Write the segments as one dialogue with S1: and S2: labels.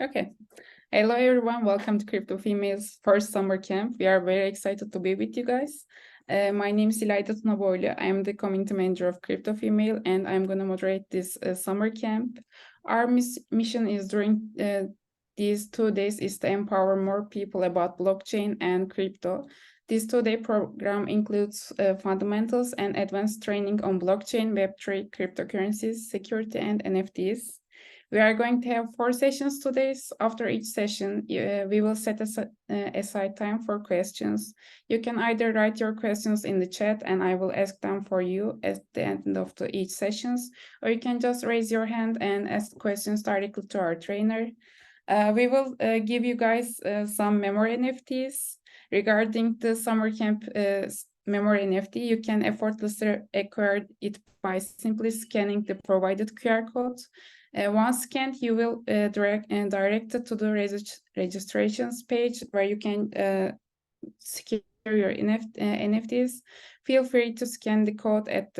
S1: Okay. Hello, everyone. Welcome to CryptoFemale's first summer camp. We are very excited to be with you guys. My name is İlayda Tunaboylu. I am the community manager of CryptoFemale, and I'm going to moderate this summer camp. Our mission is during these 2 days is to empower more people about blockchain and crypto. This 2-day program includes fundamentals and advanced training on blockchain, Web3, cryptocurrencies, security, and NFTs. We are going to have 4 sessions today. After each session, we will set aside time for questions. You can either write your questions in the chat and I will ask them for you at the end of each sessions, or you can just raise your hand and ask questions directly to our trainer. We will give you guys some memory NFTs. Regarding the summer camp memory NFT, you can effortlessly acquire it by simply scanning the provided QR code. Once scanned, you will directed to the registrations page where you can secure your NFTs. Feel free to scan the code at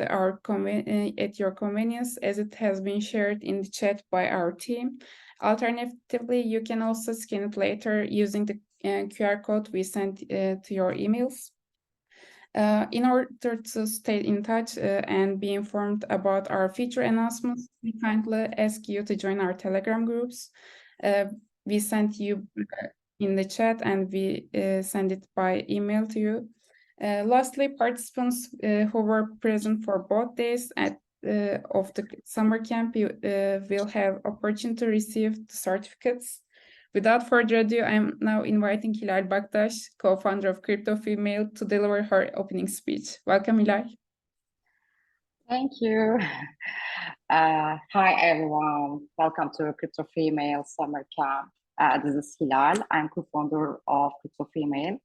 S1: your convenience, as it has been shared in the chat by our team. Alternatively, you can also scan it later using the QR code we sent to your emails. In order to stay in touch and be informed about our future announcements, we kindly ask you to join our Telegram groups. We sent you in the chat and we send it by email to you. Lastly, participants who were present for both days of the summer camp will have opportunity to receive the certificates. Without further ado, I'm now inviting Hilal Baktaş, co-founder of CryptoFemale, to deliver her opening speech. Welcome, Hilal.
S2: Thank you. Hi, everyone. Welcome to CryptoFemale SummerCamp. This is Hilal. I'm co-founder of CryptoFemale.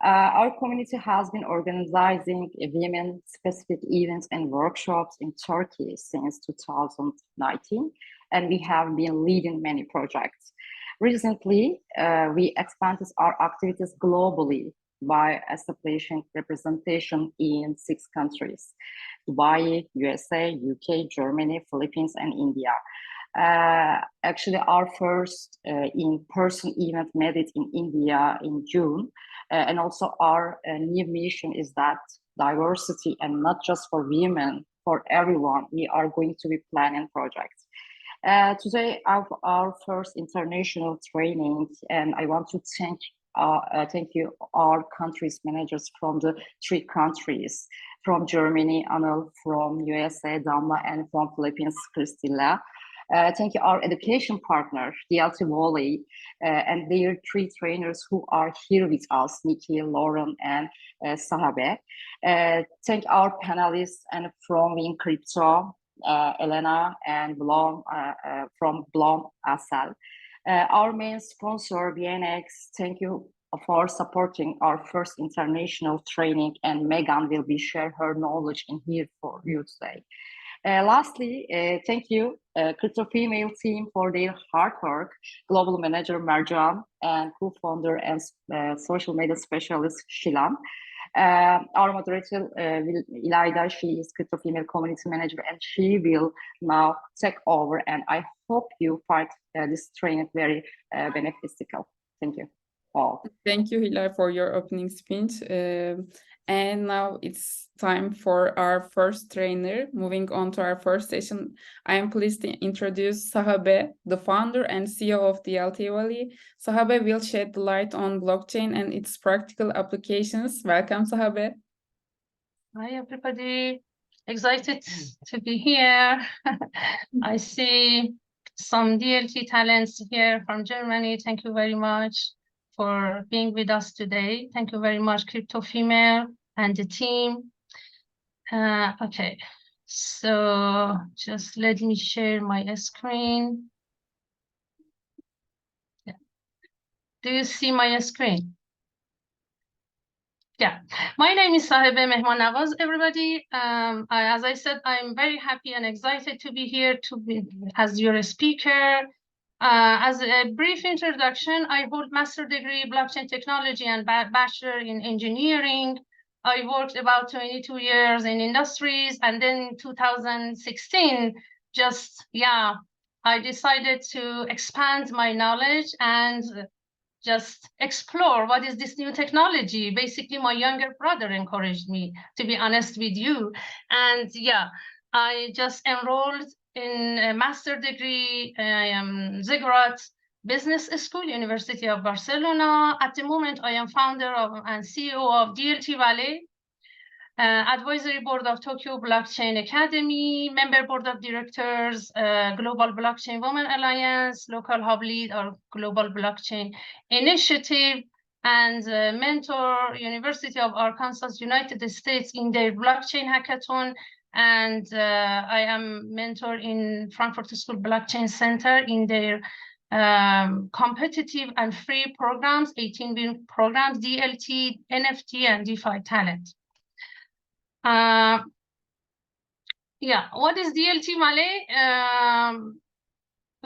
S2: Our community has been organizing women-specific events and workshops in Turkey since 2019, and we have been leading many projects. Recently, we expanded our activities globally by establishing representation in 6 countries: Dubai, USA, UK, Germany, Philippines, and India. Actually, our first in-person event made it in India in June. And also our new mission is that diversity, and not just for women, for everyone, we are going to be planning projects. Today, our first international training, and I want to thank you, our countries managers from the 3 countries, from Germany, Anil, from USA, Damla, and from Philippines, Krystelle. Thank you, our education partner, DLT Volley, and their 3 trainers who are here with us, Niki, Lauren, and Sahebe. Thank our panelists and from Win Crypto, Elena and Blom from Blom Asal. Our main sponsor, BNX, thank you for supporting our first international training, and Megan will be share her knowledge in here for you today. Lastly, thank you, CryptoFemale team for their hard work, global manager Marjan, and co-founder and social media specialist Shilan. Our moderator, İlayda, she is CryptoFemale community manager, and she will now take over, and I hope you find this training very beneficial. Thank you all.
S1: Thank you, Hilal, for your opening speech. And now it's time for our first trainer. Moving on to our first session, I am pleased to introduce Sahebe, the founder and CEO of DLT Volley. Sahebe will shed the light on blockchain and its practical applications. Welcome, Sahebe.
S3: Hi, everybody. Excited to be here. I see some DLT talents here from Germany. Thank you very much for being with us today. Thank you very much, CryptoFemale and the team. Okay, so just let me share my screen. Yeah. Do you see my screen? Yeah, my name is Sahebe Mehmannavaz, everybody. As I said, I'm very happy and excited to be here to be as your speaker. As a brief introduction, I hold master degree blockchain technology and bachelor in engineering. I worked about 22 years in industries, and then in 2016, I decided to expand my knowledge and just explore what is this new technology. Basically, my younger brother encouraged me, to be honest with you. And yeah, I just enrolled in a master degree, Ziggurat Business School, University of Barcelona. At the moment, I am founder of and CEO of DLT Valley, Advisory Board of Tokyo Blockchain Academy, Member Board of Directors, Global Blockchain Women Alliance, Local Hub Lead or Global Blockchain Initiative, and mentor University of Arkansas, United States in their blockchain hackathon. And I am mentor in Frankfurt School Blockchain Center in their competitive and free programs, 18 programs, DLT, NFT, and DeFi talent. Yeah, what is DLT Valley?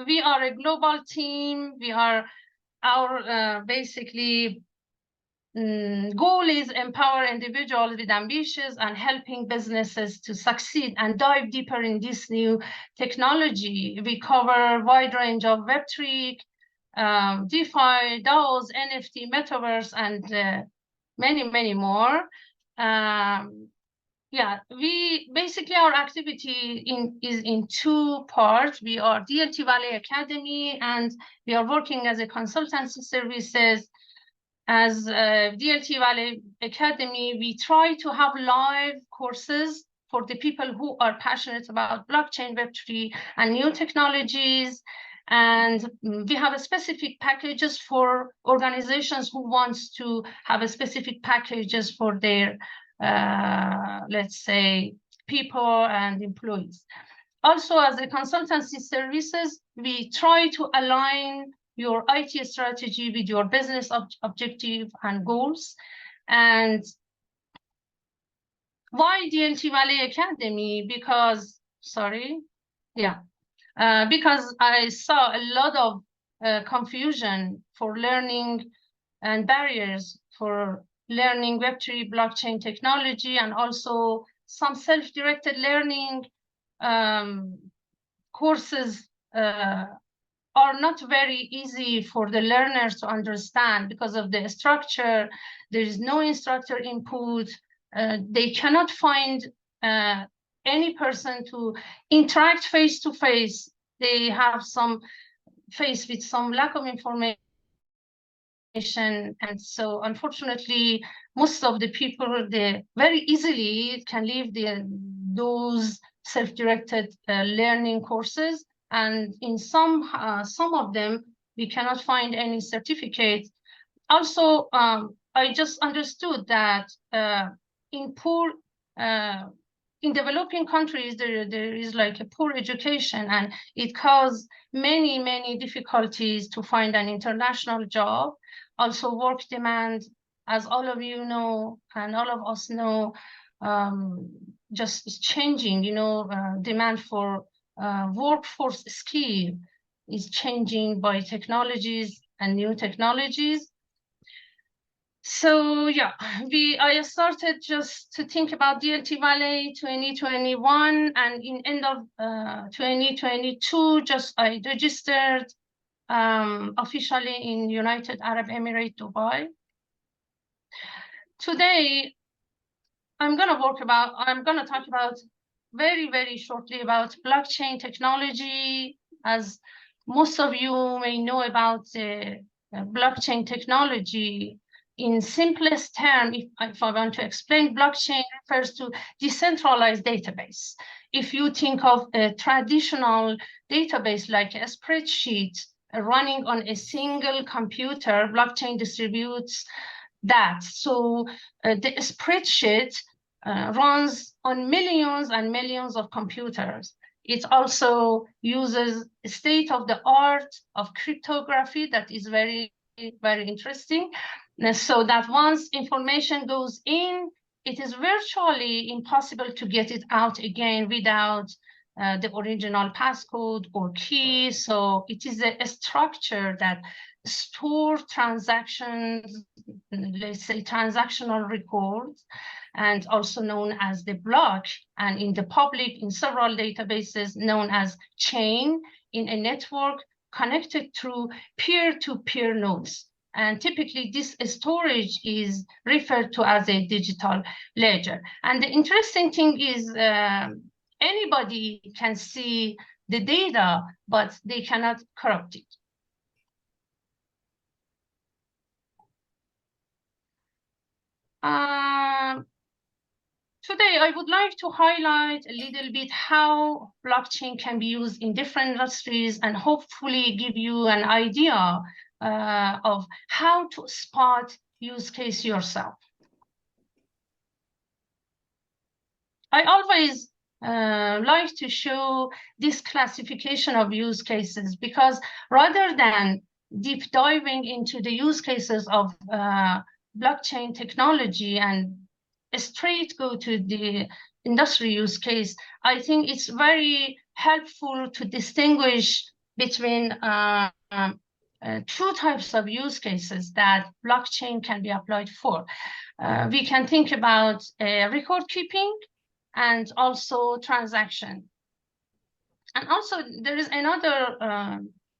S3: We are a global team. We are our basically goal is empower individuals with ambitions and helping businesses to succeed and dive deeper in this new technology. We cover a wide range of Web3, DeFi, DAOs, NFT, Metaverse, and many more. Yeah, we basically our activity is in two parts. We are DLT Valley Academy, and we are working as a consultancy services. As DLT Valley Academy, we try to have live courses for the people who are passionate about blockchain, Web3, and new technologies. And we have a specific packages for organizations who wants to have a specific packages for their let's say, people and employees. Also, as a consultancy services, we try to align your IT strategy with your business objective and goals. And why DLT Valley Academy? Because, because I saw a lot of confusion for learning and barriers for learning Web3 blockchain technology, and also some self-directed learning courses are not very easy for the learners to understand because of the structure. There is no instructor input. They cannot find any person to interact face-to-face. They have some faced with some lack of information. And so unfortunately, most of the people, they very easily can leave those self-directed learning courses. And in some of them, we cannot find any certificate. Also, I just understood that in developing countries, there is like a poor education, and it causes many difficulties to find an international job. Also, work demand, as all of you know, and all of us know, just is changing. Demand for workforce skill is changing by technologies and new technologies. So yeah, I started just to think about DLT Valley 2021, and in end of 2022, I registered officially in United Arab Emirates, Dubai. Today, I'm gonna talk about very shortly about blockchain technology. As most of you may know about the blockchain technology, in simplest term, if I want to explain, blockchain refers to decentralized database. If you think of a traditional database like a spreadsheet running on a single computer, blockchain distributes that. So the spreadsheet runs on millions and millions of computers. It also uses state-of-the-art of cryptography that is very interesting. So that once information goes in, it is virtually impossible to get it out again without the original passcode or key. So it is a structure that stores transactions, let's say transactional records, and also known as the block, and in the public, in several databases, known as chain, in a network connected through peer-to-peer nodes. And typically this storage is referred to as a digital ledger. And the interesting thing is anybody can see the data, but they cannot corrupt it. Today, I would like to highlight a little bit how blockchain can be used in different industries and hopefully give you an idea of how to spot use case yourself. I always like to show this classification of use cases because rather than deep diving into the use cases of blockchain technology and straight go to the industry use case, I think it's very helpful to distinguish between two types of use cases that blockchain can be applied for. We can think about record keeping and also transaction. And also there is another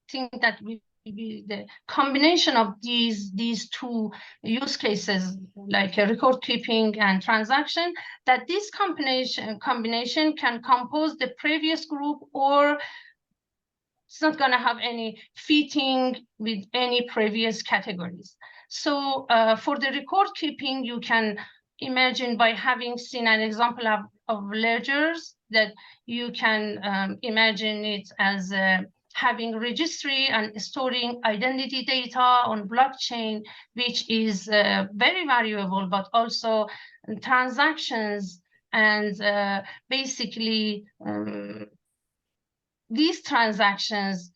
S3: thing that the combination of these two use cases, like record keeping and transaction, that this combination can compose the previous group, or it's not going to have any fitting with any previous categories. So for the record keeping, you can imagine, by having seen an example of ledgers, that you can imagine it as having registry and storing identity data on blockchain, which is very valuable, but also transactions and basically these transactions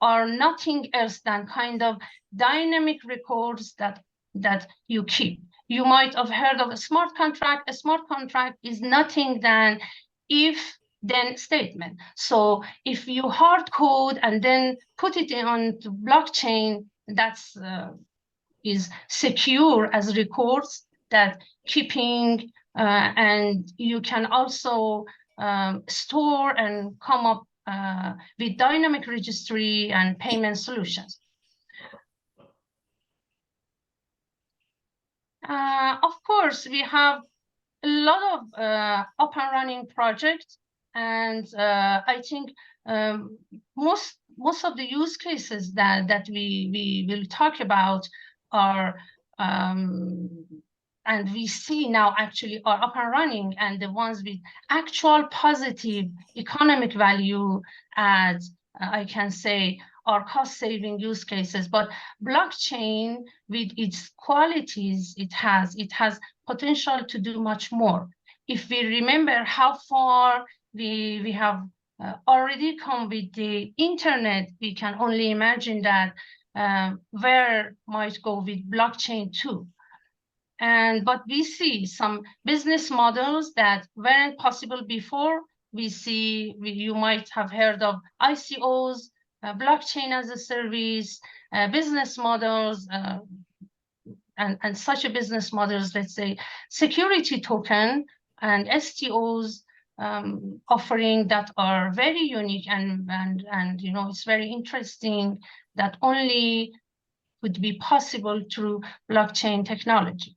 S3: are nothing else than kind of dynamic records that you keep. You might have heard of a smart contract. A smart contract is nothing than if then statement. So if you hard code and then put it on to blockchain, that's is secure as records that keeping, and you can also store and come up with dynamic registry and payment solutions. Of course, we have a lot of up and running projects, and I think most of the use cases that we will talk about are and we see now actually are up and running, and the ones with actual positive economic value as I can say are cost-saving use cases. But blockchain, with its qualities it has potential to do much more. If we remember how far we have already come with the internet, we can only imagine that where might go with blockchain too. But we see some business models that weren't possible before. We see, you might have heard of ICOs, blockchain as a service, business models, and such a business models, let's say security token and STOs, offering that are very unique and you know, it's very interesting, that only would be possible through blockchain technology.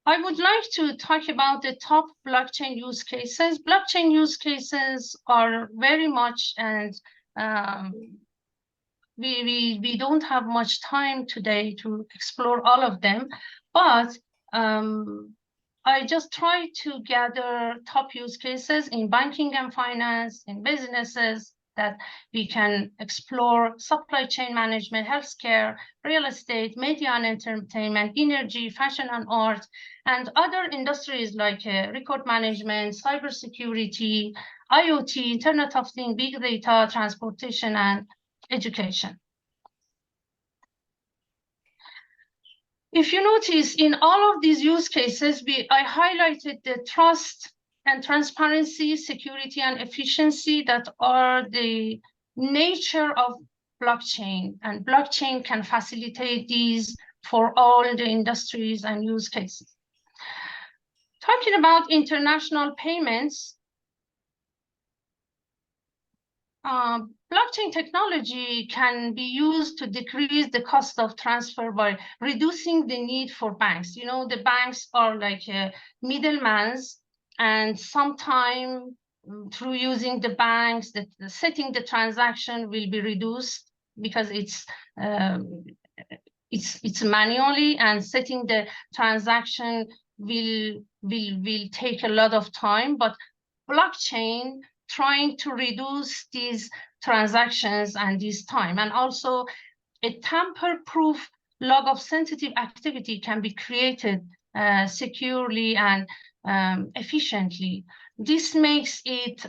S3: I would like to talk about the top blockchain use cases. Blockchain use cases are very much, and we don't have much time today to explore all of them, but I just try to gather top use cases in banking and finance, in businesses, that we can explore: supply chain management, healthcare, real estate, media and entertainment, energy, fashion and art, and other industries like record management, cybersecurity, IoT, Internet of Things, big data, transportation, and education. If you notice, in all of these use cases, I highlighted the trust and transparency, security and efficiency that are the nature of blockchain, and blockchain can facilitate these for all the industries and use cases. Talking about international payments, blockchain technology can be used to decrease the cost of transfer by reducing the need for banks. You know, the banks are like middlemen, and sometimes through using the banks, setting the transaction will be reduced because it's manually, and setting the transaction will take a lot of time. But blockchain trying to reduce these transactions and this time, and also a tamper-proof log of sensitive activity can be created securely and efficiently. This makes it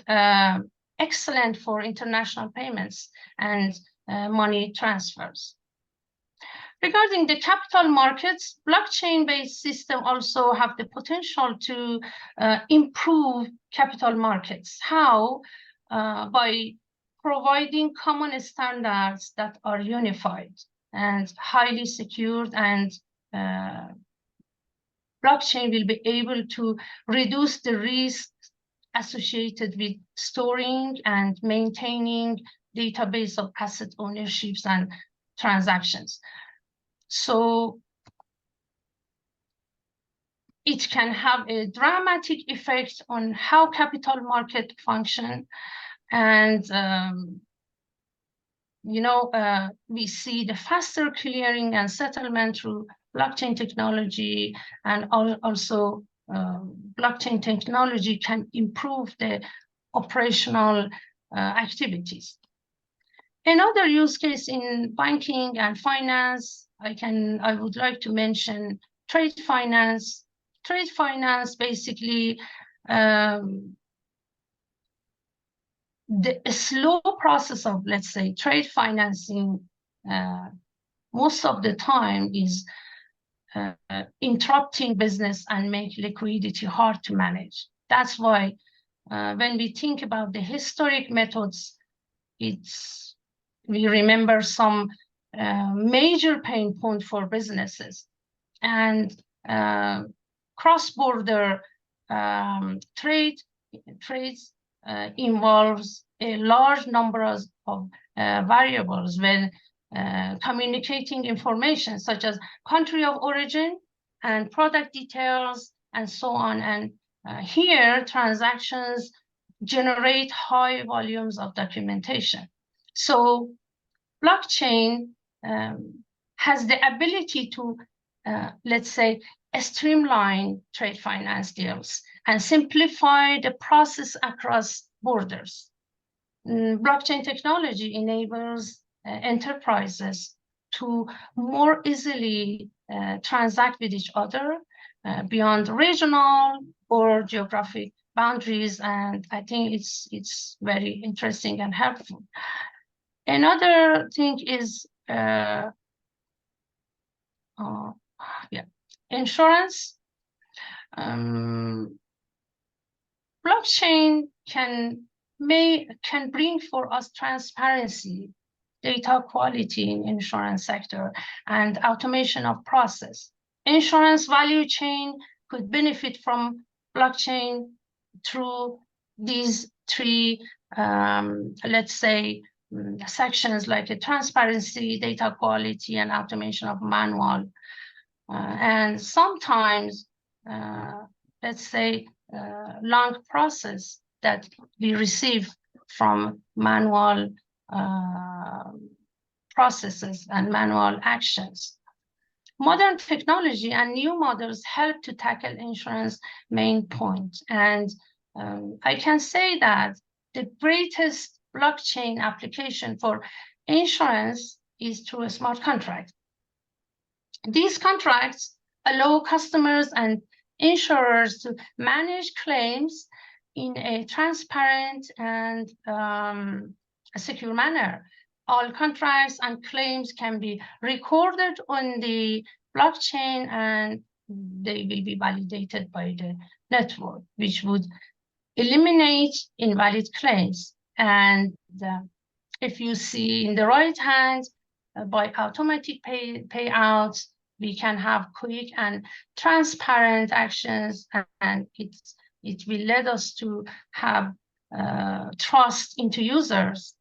S3: excellent for international payments and money transfers. Regarding the capital markets, blockchain-based systems also have the potential to improve capital markets. How? By providing common standards that are unified and highly secured, and blockchain will be able to reduce the risks associated with storing and maintaining database of asset ownerships and transactions. So it can have a dramatic effect on how capital market function. And, we see the faster clearing and settlement through blockchain technology, and also blockchain technology can improve the operational activities. Another use case in banking and finance, I would like to mention trade finance. Trade finance, basically, the slow process of, let's say, trade financing, most of the time is interrupting business and make liquidity hard to manage. That's why when we think about the historic methods, we remember some major pain point for businesses. And cross-border trades involves a large number of variables when communicating information, such as country of origin and product details and so on. And here, transactions generate high volumes of documentation. So blockchain has the ability to, let's say, streamline trade finance deals and simplify the process across borders. Blockchain technology enables enterprises to more easily transact with each other beyond regional or geographic boundaries, and I think it's very interesting and helpful. Another thing is insurance. Blockchain can bring for us transparency, data quality in insurance sector, and automation of process. Insurance value chain could benefit from blockchain through these three, let's say, sections, like a transparency, data quality, and automation of manual. And sometimes, let's say, long process that we receive from manual processes and manual actions. Modern technology and new models help to tackle insurance main point. And I can say that the greatest blockchain application for insurance is through a smart contract. These contracts allow customers and insurers to manage claims in a transparent and a secure manner. All contracts and claims can be recorded on the blockchain, and they will be validated by the network, which would eliminate invalid claims. And if you see in the right hand, by automatic payouts, We can have quick and transparent actions, and it will lead us to have trust into users.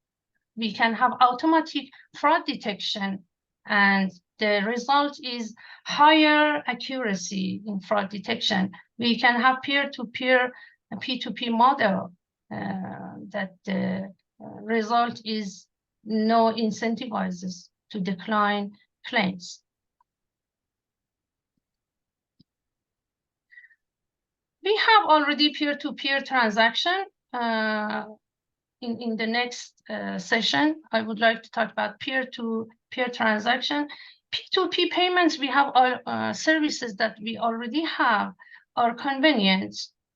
S3: We can have automatic fraud detection, and the result is higher accuracy in fraud detection. We can have peer-to-peer, P2P model that the result is no incentivizes to decline claims. We have already peer-to-peer transaction. In the next session, I would like to talk about peer-to-peer transaction. P2P payments, we have our services that we already have are convenient,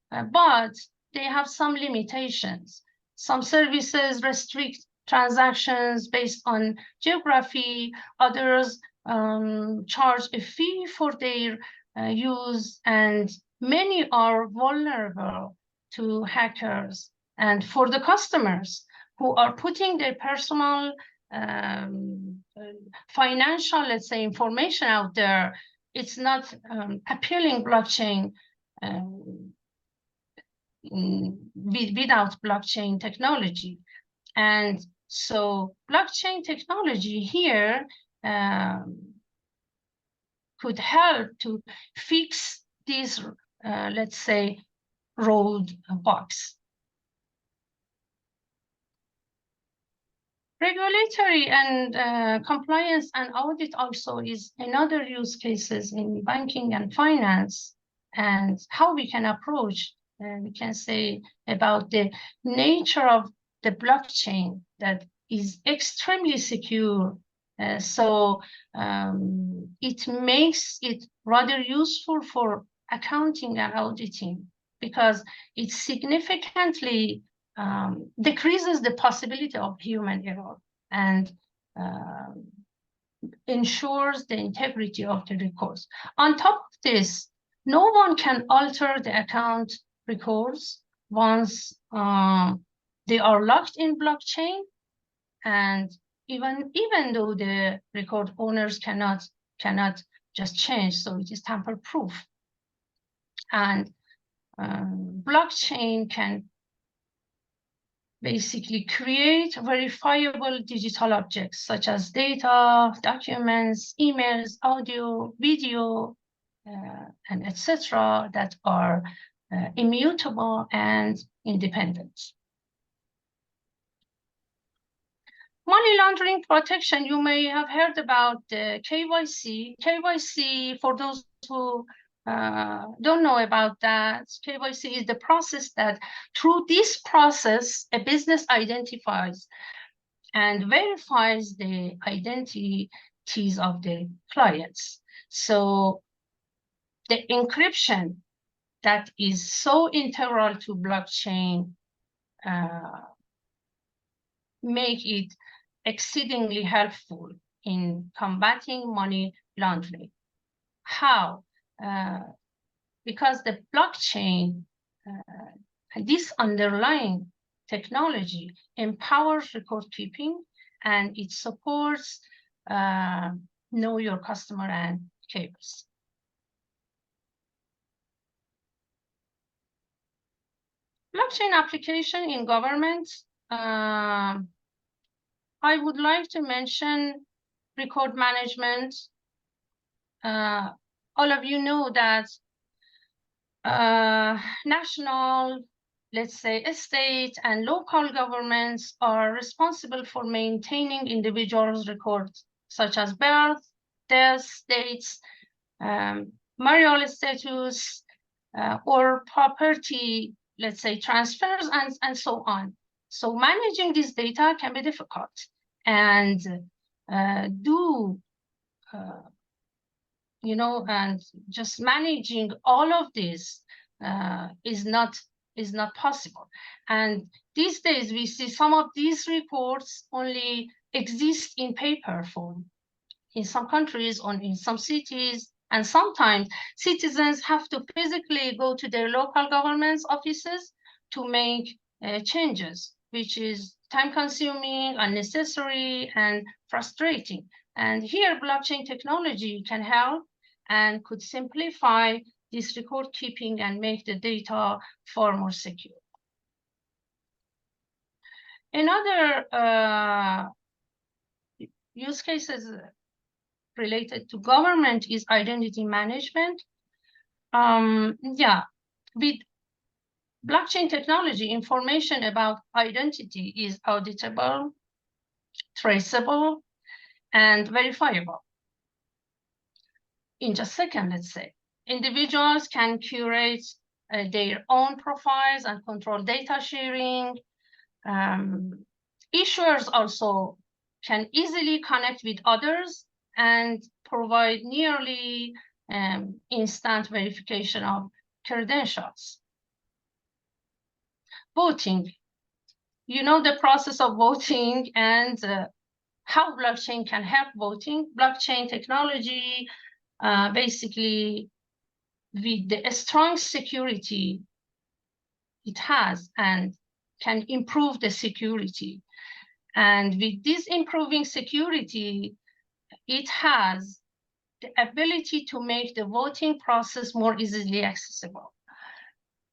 S3: but they have some limitations. Some services restrict transactions based on geography, others charge a fee for their use, and many are vulnerable to hackers. And for the customers who are putting their personal financial, let's say, information out there, it's not appealing blockchain without blockchain technology. And so blockchain technology here could help to fix these, let's say, roadblocks. Regulatory and compliance and audit also is another use cases in banking and finance, and how we can approach, we can say about the nature of the blockchain that is extremely secure. So it makes it rather useful for accounting and auditing, because it significantly decreases the possibility of human error and ensures the integrity of the records. On top of this, no one can alter the account records once they are locked in blockchain, and even though the record owners cannot just change, so it is tamper-proof. And blockchain can basically create verifiable digital objects such as data, documents, emails, audio, video, and etc. that are immutable and independent. Money laundering protection, you may have heard about the KYC. KYC, for those who don't know about that, KYC is the process that through this process, a business identifies and verifies the identities of the clients. So the encryption that is so integral to blockchain make it exceedingly helpful in combating money laundering. How? Because the blockchain, this underlying technology empowers record keeping, and it supports know your customer and KYC. Blockchain application in government. I would like to mention record management. All of you know that national, let's say, state and local governments are responsible for maintaining individuals' records, such as birth, death, dates, marital status, or property, let's say, transfers, and so on. So managing this data can be difficult, and and just managing all of this is not possible. And these days we see some of these reports only exist in paper form in some countries or in some cities, and sometimes citizens have to physically go to their local government's offices to make changes, which is time-consuming, unnecessary, and frustrating. And here, blockchain technology can help and could simplify this record keeping and make the data far more secure. Another use cases related to government is identity management. With blockchain technology, information about identity is auditable, traceable, and verifiable. In just a second, let's say. Individuals can curate their own profiles and control data sharing. Issuers also can easily connect with others and provide nearly instant verification of credentials. Voting. You know the process of voting and how blockchain can help voting. Blockchain technology, basically, with the strong security it has and can improve the security. And with this improving security, it has the ability to make the voting process more easily accessible.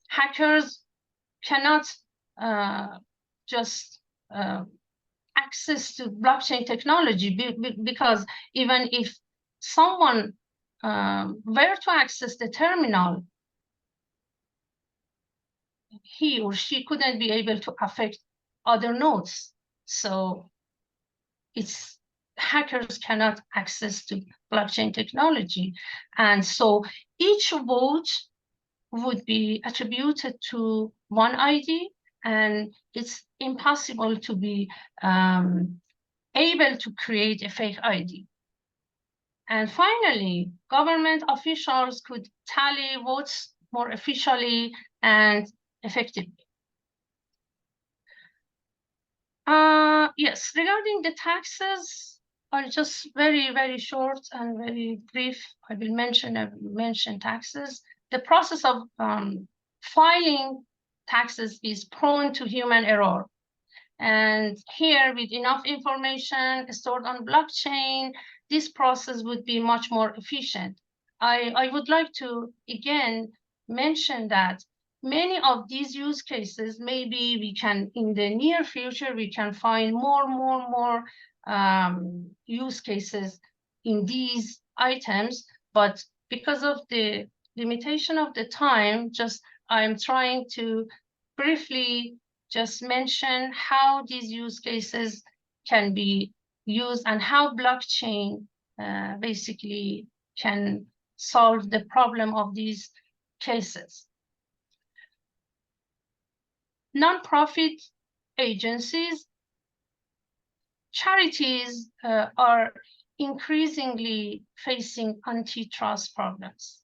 S3: Hackers cannot just access to blockchain technology because even if someone were to access the terminal, he or she couldn't be able to affect other nodes. So hackers cannot access to blockchain technology. And so each vote would be attributed to one ID, and it's impossible to be able to create a fake ID. And finally, government officials could tally votes more efficiently and effectively. Yes, regarding the taxes, are just very, very short and very brief. I will mention taxes. The process of filing taxes is prone to human error. And here, with enough information stored on blockchain, this process would be much more efficient. I would like to, again, mention that many of these use cases, maybe we can, in the near future, we can find more use cases in these items, but because of the limitation of the time, I'm trying to briefly just mention how these use cases can be used and how blockchain basically can solve the problem of these cases. Non-profit agencies, charities are increasingly facing antitrust problems.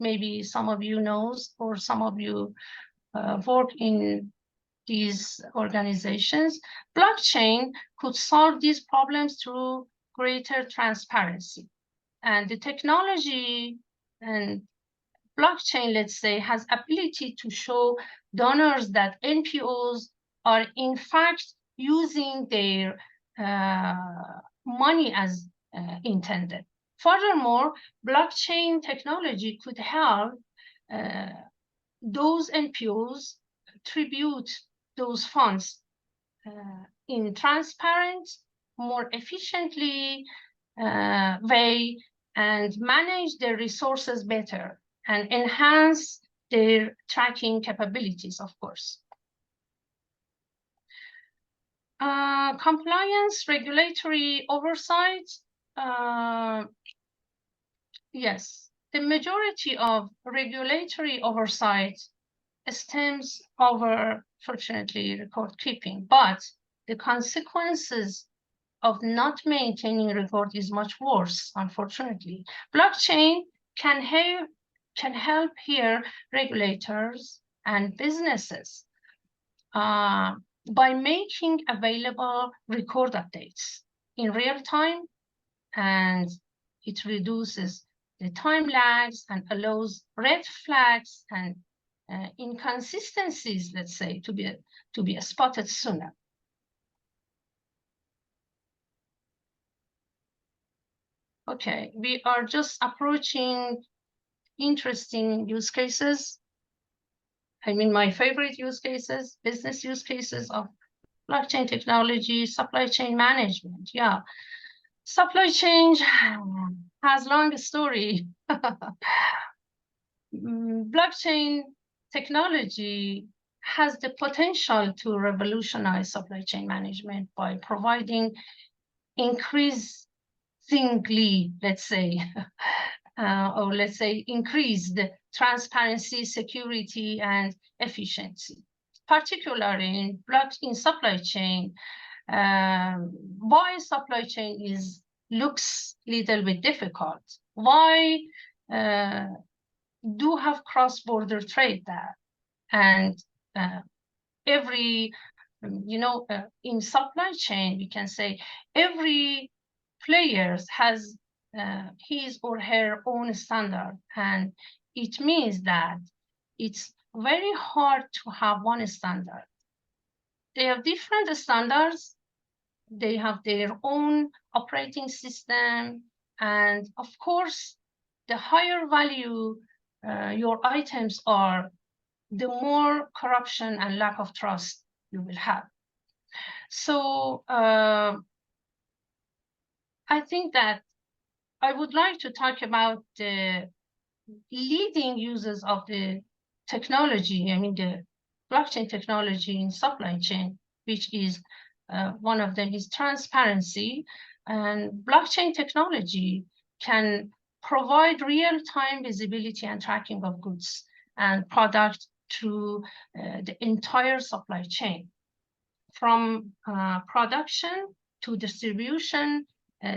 S3: Maybe some of you knows, or some of you work in these organizations. Blockchain could solve these problems through greater transparency. And the technology and blockchain, let's say, has ability to show donors that NPOs are in fact using their money as intended. Furthermore, blockchain technology could help those NPOs attribute those funds in transparent, more efficiently way, and manage their resources better and enhance their tracking capabilities, of course. Compliance, regulatory oversight. Yes, the majority of regulatory oversight stems over, fortunately, record keeping, but the consequences of not maintaining record is much worse, unfortunately. Blockchain can help here regulators and businesses by making available record updates in real time, and it reduces the time lags and allows red flags and inconsistencies, let's say, to be spotted sooner. Okay, we are just approaching interesting use cases. I mean, my favorite use cases, business use cases of blockchain technology, supply chain management. Yeah, supply chain has long story. Blockchain technology has the potential to revolutionize supply chain management by providing increasingly, let's say, increased transparency, security, and efficiency, particularly in supply chain. Why supply chain looks little bit difficult? Why do have cross-border trade there? And every, in supply chain, we can say every player has his or her own standard, and it means that it's very hard to have one standard. They have different standards, they have their own operating system, and of course, the higher value your items are, the more corruption and lack of trust you will have. So I think that I would like to talk about the leading uses of the technology, I mean the blockchain technology in supply chain, which is one of them is transparency. And blockchain technology can provide real-time visibility and tracking of goods and products through the entire supply chain, from production to distribution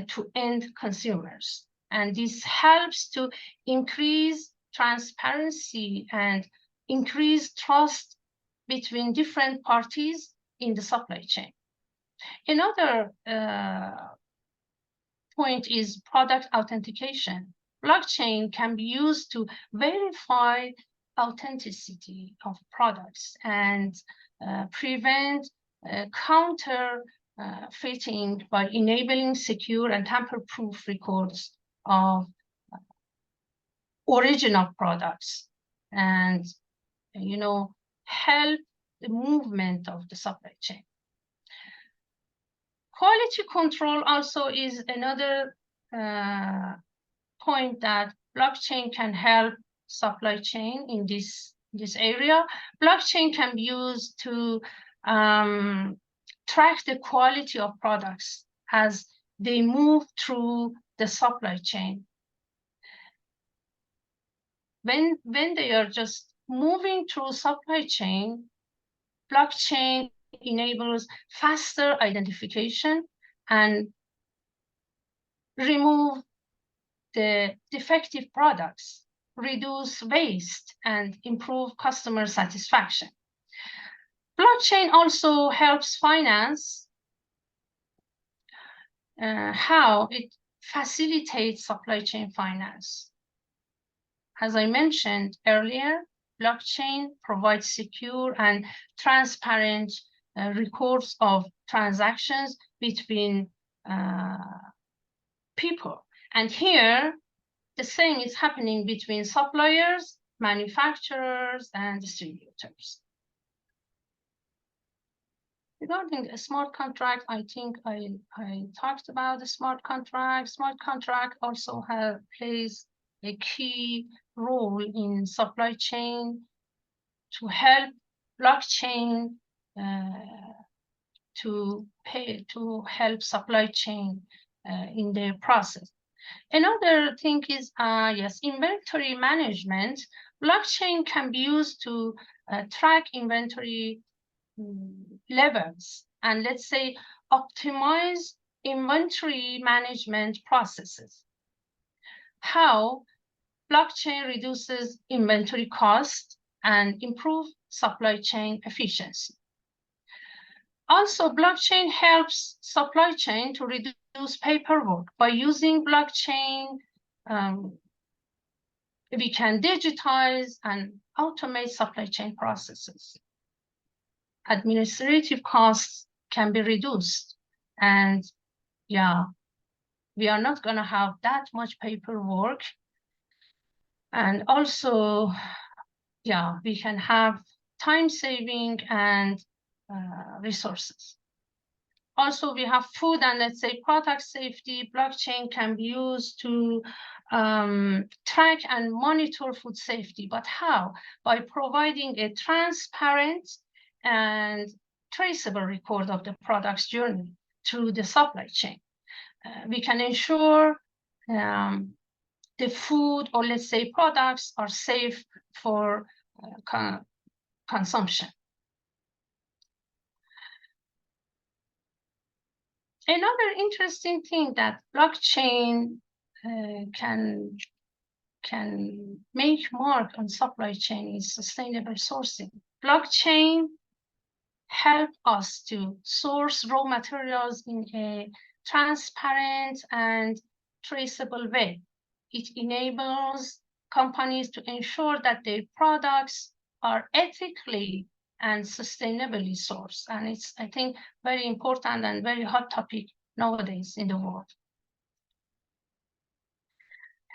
S3: to end consumers. And this helps to increase transparency and increase trust between different parties in the supply chain. Another point is product authentication. Blockchain can be used to verify authenticity of products and prevent counterfeiting by enabling secure and tamper-proof records of original products, and help the movement of the supply chain. Quality control also is another point that blockchain can help supply chain in this area. Blockchain can be used to track the quality of products as they move through the supply chain. When they are just moving through supply chain, blockchain enables faster identification and remove the defective products, reduce waste, and improve customer satisfaction. Blockchain also helps finance. How it facilitates supply chain finance. As I mentioned earlier, blockchain provides secure and transparent records of transactions between people. And here, the same is happening between suppliers, manufacturers, and distributors. Regarding a smart contract, I think I talked about the smart contract. Smart contract also plays a key role in supply chain to help blockchain to help supply chain in their process. Another thing is, inventory management. Blockchain can be used to track inventory levels and, let's say, optimize inventory management processes. How blockchain reduces inventory cost and improve supply chain efficiency. Also, blockchain helps supply chain to reduce paperwork. By using blockchain, we can digitize and automate supply chain processes. Administrative costs can be reduced, and we are not going to have that much paperwork. And also, yeah, we can have time saving and resources. Also, we have food and, let's say, product safety. Blockchain can be used to track and monitor food safety. But how? By providing a transparent and traceable record of the product's journey through the supply chain. We can ensure the food, or let's say products, are safe for consumption. Another interesting thing that blockchain can make mark on supply chain is sustainable sourcing. Blockchain help us to source raw materials in a transparent and traceable way. It enables companies to ensure that their products are ethically and sustainably sourced. And it's, I think, very important and very hot topic nowadays in the world.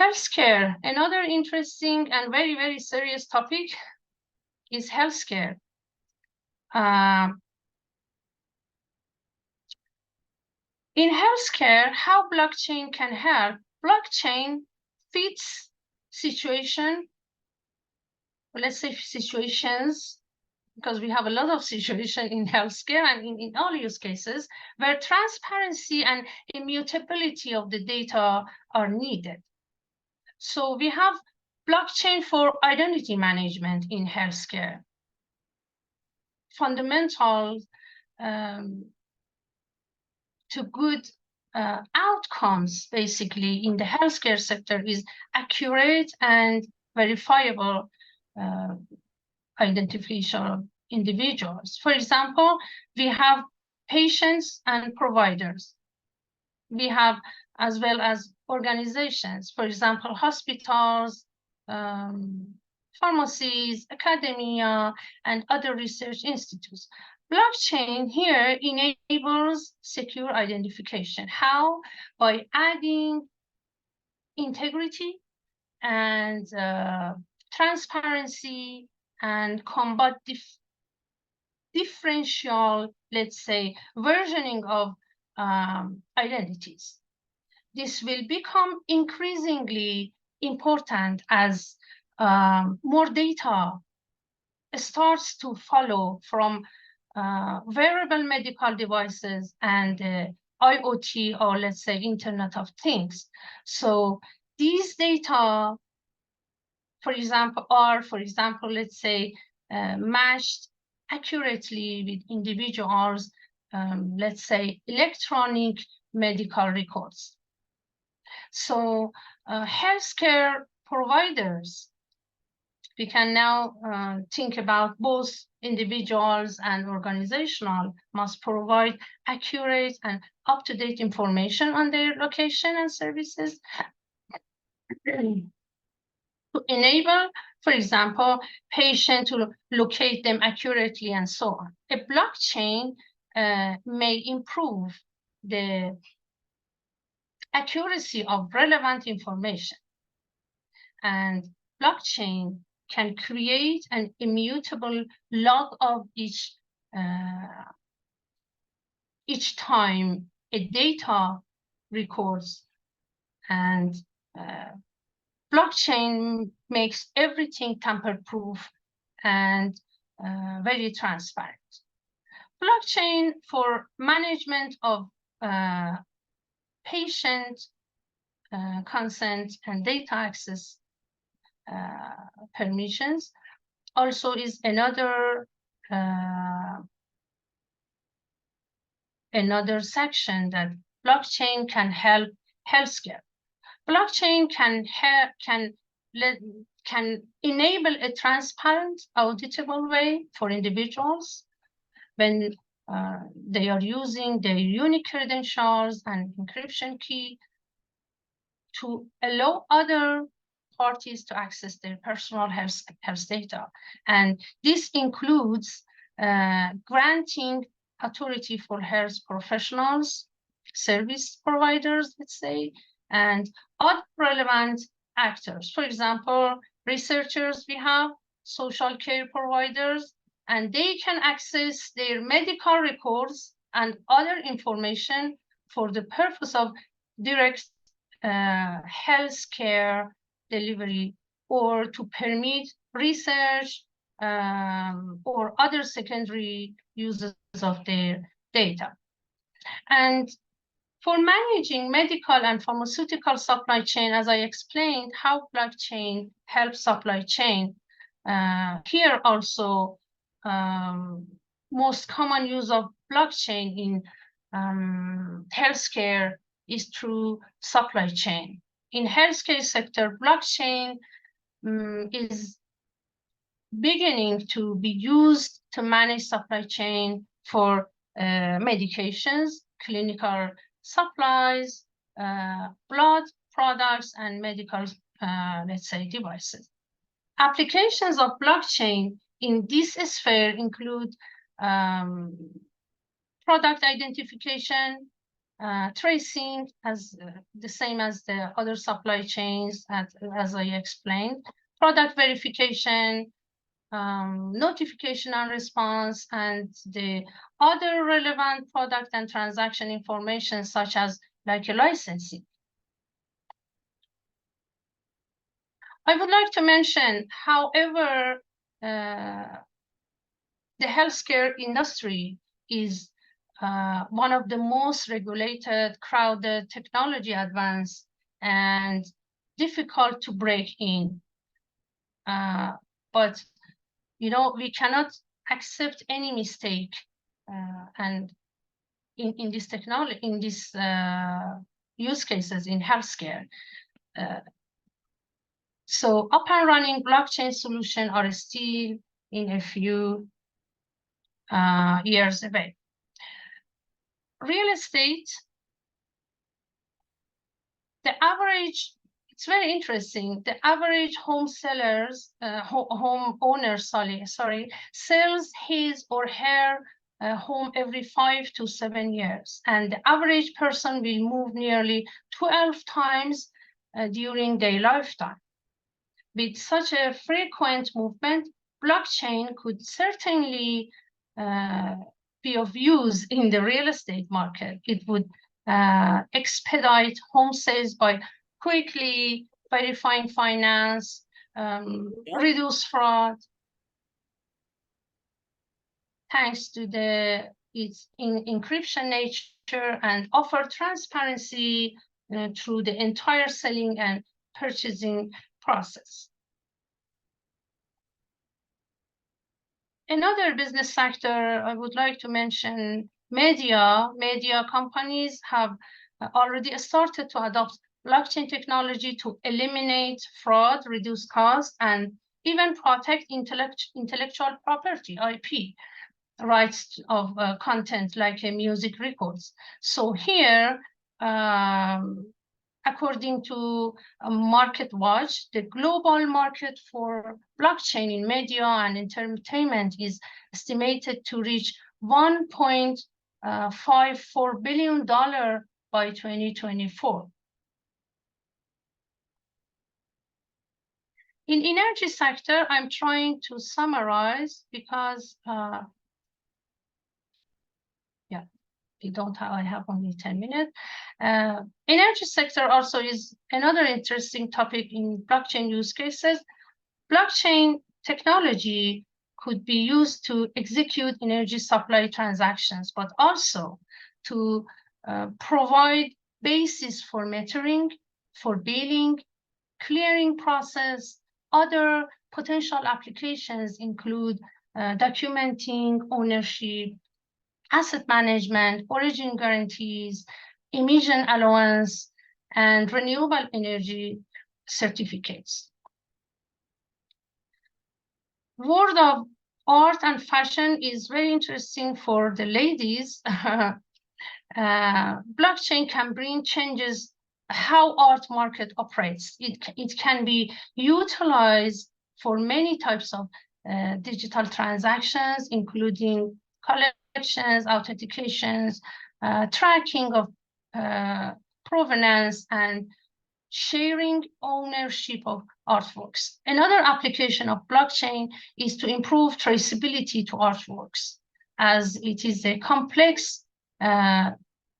S3: Healthcare, another interesting and very, very serious topic is healthcare. In healthcare, how blockchain can help? Blockchain fits situation, let's say situations, because we have a lot of situations in healthcare and in all use cases where transparency and immutability of the data are needed. So we have blockchain for identity management in healthcare. Fundamental to good outcomes, basically, in the healthcare sector is accurate and verifiable identification of individuals. For example, we have patients and providers. We have as well as organizations, for example, hospitals, pharmacies, academia, and other research institutes. Blockchain here enables secure identification. How? By adding integrity and transparency and combat differential, let's say, versioning of identities. This will become increasingly important as more data starts to follow from wearable medical devices and IoT, or let's say Internet of Things. So these data, for example, are, let's say, matched accurately with individuals, let's say, electronic medical records. So healthcare providers, we can now think about both individuals and organizational must provide accurate and up-to-date information on their location and services to enable, for example, patient to locate them accurately and so on. A blockchain may improve the accuracy of relevant information, and blockchain can create an immutable log of each time a data records, and blockchain makes everything tamper-proof and very transparent. Blockchain for management of patient consent and data access permissions also is another section that blockchain can help healthcare. Blockchain can enable a transparent, auditable way for individuals when they are using their unique credentials and encryption key to allow other parties to access their personal health data. And this includes granting authority for health professionals service providers, let's say, and other relevant actors. For example, researchers, we have social care providers, and they can access their medical records and other information for the purpose of direct healthcare delivery, or to permit research or other secondary uses of their data. And for managing medical and pharmaceutical supply chain, as I explained, how blockchain helps supply chain. Here also, most common use of blockchain in healthcare is through supply chain. In healthcare sector, blockchain is beginning to be used to manage supply chain for medications, clinical supplies, blood products, and medical, let's say, devices. Applications of blockchain in this sphere include product identification, tracing, as the same as the other supply chains, as I explained, product verification, notification and response, and the other relevant product and transaction information, such as like a licensing. I would like to mention, however, the healthcare industry is one of the most regulated, crowded, technology advanced, and difficult to break in. But you know, we cannot accept any mistake, and in this technology, in this use cases in healthcare. So up and running blockchain solutions are still in a few years away. Real estate, the average, it's very interesting. The average home sellers, home owner, sorry, sells his or her home every 5 to 7 years, and the average person will move nearly 12 times during their lifetime. With such a frequent movement, blockchain could certainly be of use in the real estate market. It would expedite home sales by quickly verifying finance, reduce fraud, thanks to its encryption nature, and offer transparency through the entire selling and purchasing process. Another business sector I would like to mention, media. Media companies have already started to adopt blockchain technology to eliminate fraud, reduce costs, and even protect intellectual property, IP, rights of content like music records. So here, according to MarketWatch, the global market for blockchain in media and entertainment is estimated to reach $1.54 billion by 2024. In energy sector, I'm trying to summarize because I have only 10 minutes. Energy sector also is another interesting topic in blockchain use cases. Blockchain technology could be used to execute energy supply transactions, but also to provide basis for metering, for billing, clearing process. Other potential applications include documenting ownership, asset management, origin guarantees, emission allowance, and renewable energy certificates. World of art and fashion is very interesting for the ladies. Blockchain can bring changes how art market operates. It can be utilized for many types of digital transactions, including collections, authentications, tracking of provenance and sharing ownership of artworks. Another application of blockchain is to improve traceability to artworks, as it is a complex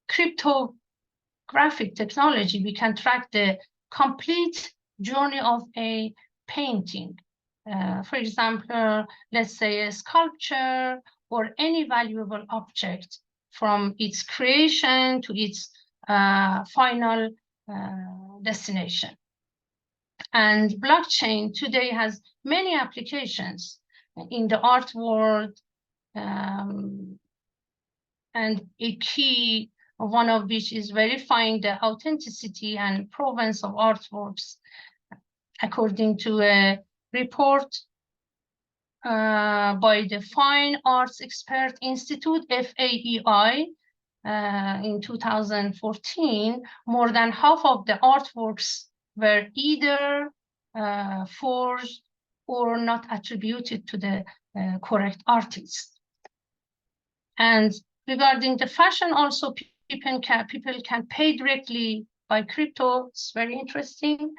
S3: cryptographic technology. We can track the complete journey of a painting. For example, let's say a sculpture or any valuable object from its creation to its final destination. And blockchain today has many applications in the art world, and a key one of which is verifying the authenticity and provenance of artworks, according to a report by the Fine Arts Expert Institute, FAEI, in 2014, more than half of the artworks were either forged or not attributed to the correct artist. And regarding the fashion, also people can pay directly by crypto. It's very interesting.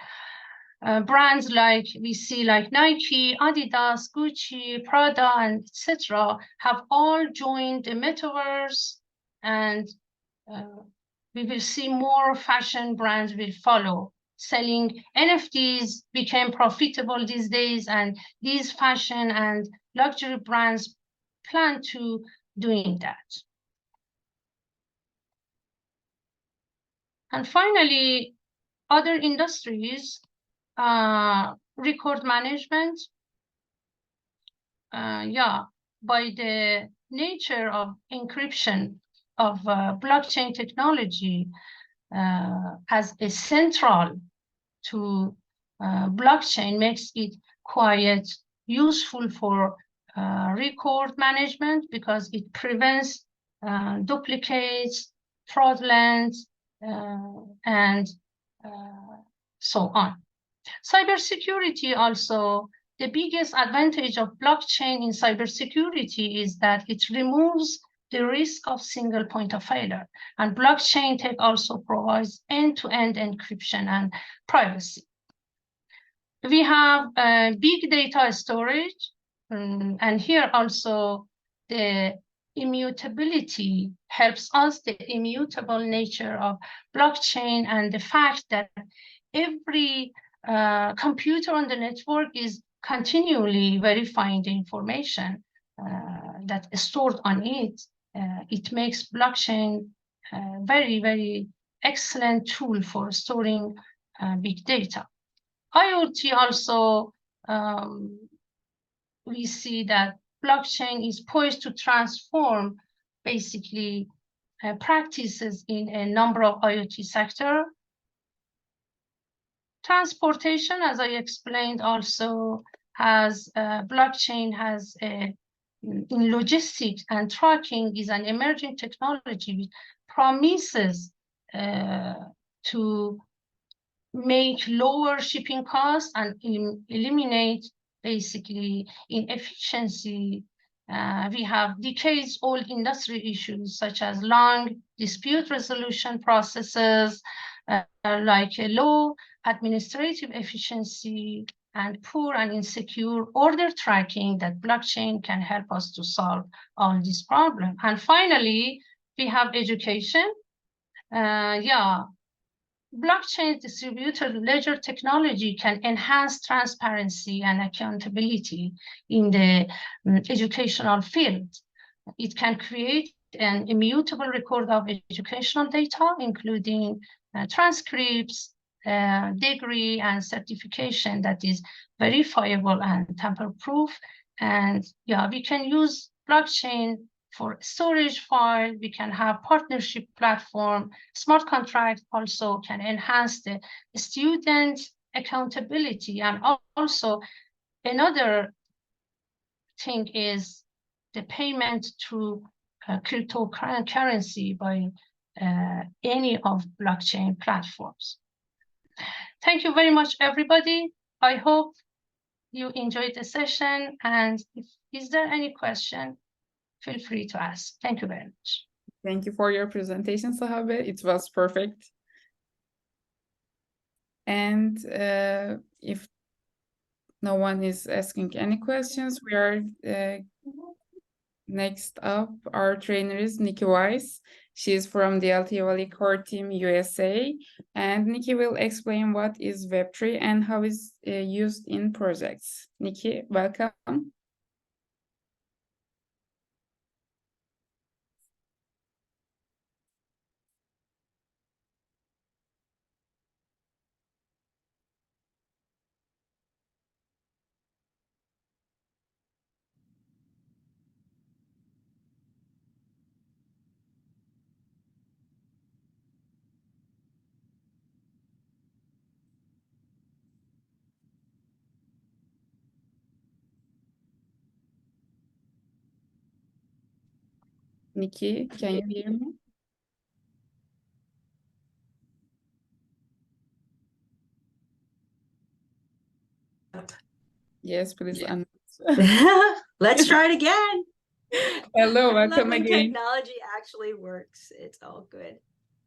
S3: Brands like we see, like Nike, Adidas, Gucci, Prada, and etc., have all joined the metaverse, and we will see more fashion brands will follow. Selling NFTs became profitable these days, and these fashion and luxury brands plan to doing that. And finally, other industries, record management. By the nature of encryption of blockchain technology as a central to blockchain makes it quite useful for record management, because it prevents duplicates, fraudulence, and so on. Cybersecurity also, the biggest advantage of blockchain in cybersecurity is that it removes the risk of single point of failure. And blockchain tech also provides end-to-end encryption and privacy. We have big data storage, and here also the immutability helps us, the immutable nature of blockchain, and the fact that every computer on the network is continually verifying the information that is stored on it. It makes blockchain a very, very excellent tool for storing big data. IoT also, we see that blockchain is poised to transform basically practices in a number of IoT sectors. Transportation, as I explained, also has blockchain has in logistics and tracking is an emerging technology which promises to make lower shipping costs and eliminate basically inefficiency. We have decades-old industry issues such as long dispute resolution processes, like a low administrative efficiency and poor and insecure order tracking, that blockchain can help us to solve all these problems. And finally, we have education. Blockchain distributed ledger technology can enhance transparency and accountability in the educational field. It can create an immutable record of educational data, including transcripts, degree, and certification that is verifiable and tamper-proof. And we can use blockchain for storage file. We can have partnership platform. Smart contract also can enhance the student accountability. And also another thing is the payment through cryptocurrency by any of blockchain platforms. Thank you very much, everybody. I hope you enjoyed the session, and if is there any question, feel free to ask. Thank you very much.
S1: Thank you for your presentation, Sahebe. It was perfect. And if no one is asking any questions, we are next up. Our trainer is Niki Weiss. She is from the LT Valley Core Team USA, and Niki will explain what is Web3 and how it's used in projects. Niki, welcome. Niki, can you hear me? Yes, please.
S4: Let's try it again.
S1: Hello,
S4: I love
S1: welcome
S4: when
S1: again.
S4: technology actually works. It's all good.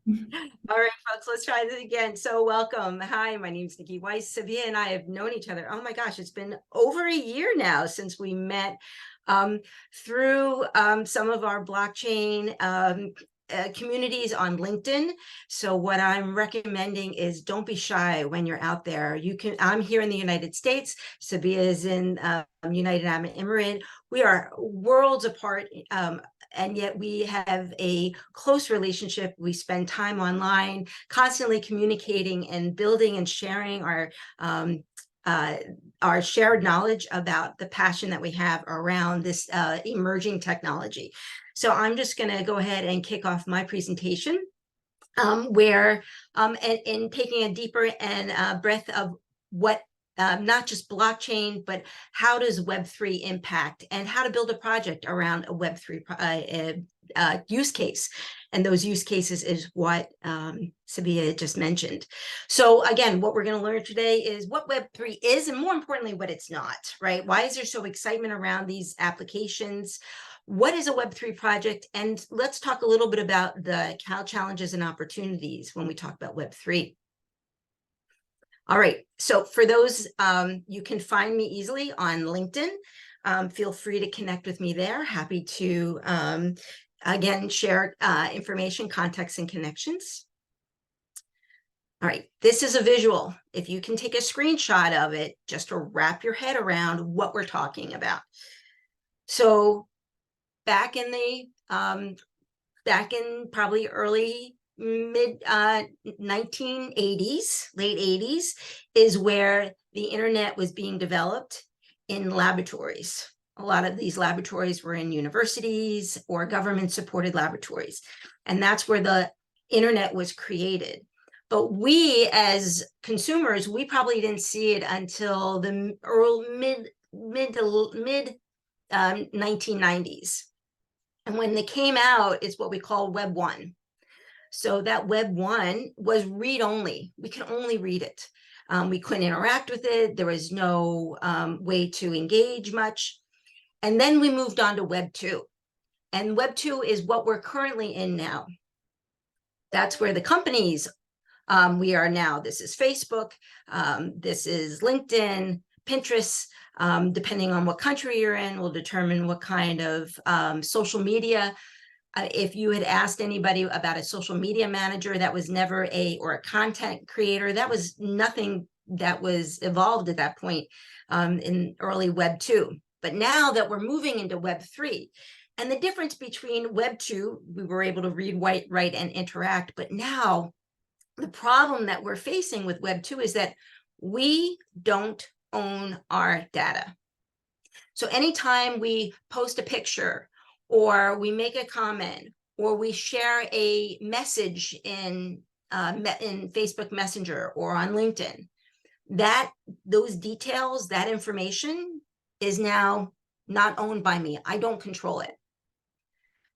S4: All right, folks, let's try this again. So welcome. Hi, my name is Niki Weiss. Sevilla and I have known each other. Oh my gosh, it's been over a year now since we met through some of our blockchain communities on LinkedIn. So what I'm recommending is don't be shy when you're out there. I'm here in the United States. Sevilla is in United Arab Emirates. We are worlds apart. And yet we have a close relationship. We spend time online, constantly communicating and building and sharing our shared knowledge about the passion that we have around this emerging technology. So I'm just going to go ahead and kick off my presentation where in taking a deeper and breadth of what not just blockchain, but how does Web3 impact and how to build a project around a Web3 use case. And those use cases is what Sevilla just mentioned. So again, what we're going to learn today is what Web3 is, and more importantly, what it's not, right? Why is there so excitement around these applications? What is a Web3 project? And let's talk a little bit about the challenges and opportunities when we talk about Web3. All right, so for those, you can find me easily on LinkedIn. Feel free to connect with me there. Happy to, again, share information, context, and connections. All right, this is a visual. If you can take a screenshot of it, just to wrap your head around what we're talking about. So back in probably early mid 1980s, late 80s, is where the internet was being developed in laboratories. A lot of these laboratories were in universities or government-supported laboratories. And that's where the internet was created. But we as consumers, we probably didn't see it until the mid 1990s. And when they came out, it's what we call Web 1. So that Web 1 was read-only. We could only read it. We couldn't interact with it. There was no way to engage much. And then we moved on to Web 2. And Web 2 is what we're currently in now. That's where the companies we are now. This is Facebook. This is LinkedIn, Pinterest. Depending on what country you're in, will determine what kind of social media. If you had asked anybody about a social media manager, that was never or a content creator, that was nothing that was evolved at that point in early Web 2. But now that we're moving into Web 3, and the difference between Web 2, we were able to read, write, and interact. But now the problem that we're facing with Web 2 is that we don't own our data. So anytime we post a picture, or we make a comment, or we share a message in Facebook Messenger or on LinkedIn, those details, that information is now not owned by me. I don't control it.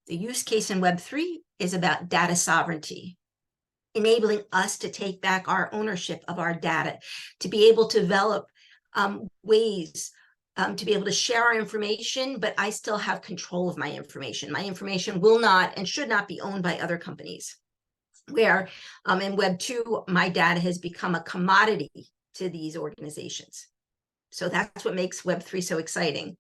S4: The use case in Web 3 is about data sovereignty, enabling us to take back our ownership of our data, to be able to develop ways to be able to share our information, but I still have control of my information. My information will not and should not be owned by other companies. Where in Web 2, my data has become a commodity to these organizations. So that's what makes Web 3 so exciting.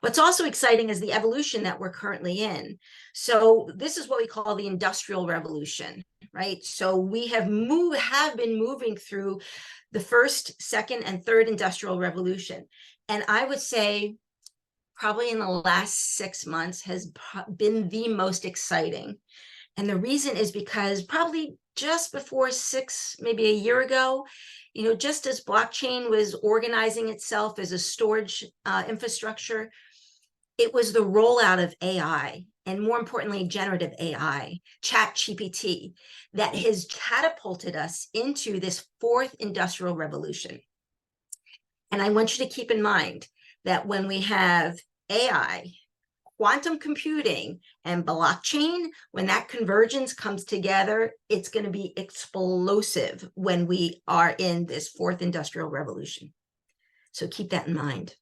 S4: What's also exciting is the evolution that we're currently in. So this is what we call the Industrial Revolution, right? So we have been moving through the first, second, and third Industrial Revolution. And I would say probably in the last 6 months has been the most exciting. And the reason is because probably just before maybe a year ago, just as blockchain was organizing itself as a storage infrastructure, it was the rollout of AI, and more importantly, generative AI, ChatGPT, that has catapulted us into this fourth industrial revolution. And I want you to keep in mind that when we have AI, quantum computing, and blockchain, when that convergence comes together, it's going to be explosive when we are in this fourth industrial revolution. So keep that in mind.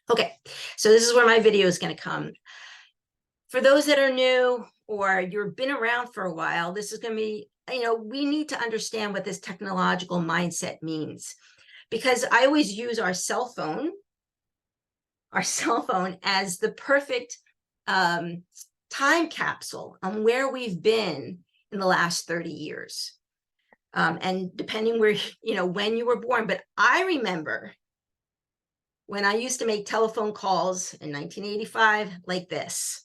S4: Okay, so this is where my video is going to come. For those that are new or you've been around for a while, this is going to be, we need to understand what this technological mindset means. Because I always use our cell phone as the perfect time capsule on where we've been in the last 30 years. And depending where, when you were born, but I remember when I used to make telephone calls in 1985 like this.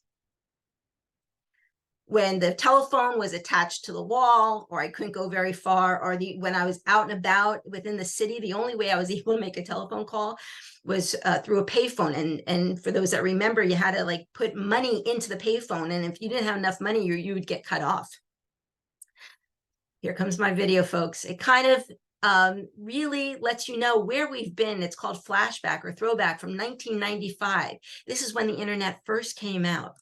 S4: When the telephone was attached to the wall, or I couldn't go very far, or when I was out and about within the city, the only way I was able to make a telephone call was through a payphone. And for those that remember, you had to put money into the payphone. And if you didn't have enough money, you would get cut off. Here comes my video, folks. It kind of really lets you know where we've been. It's called flashback or throwback from 1995. This is when the internet first came out.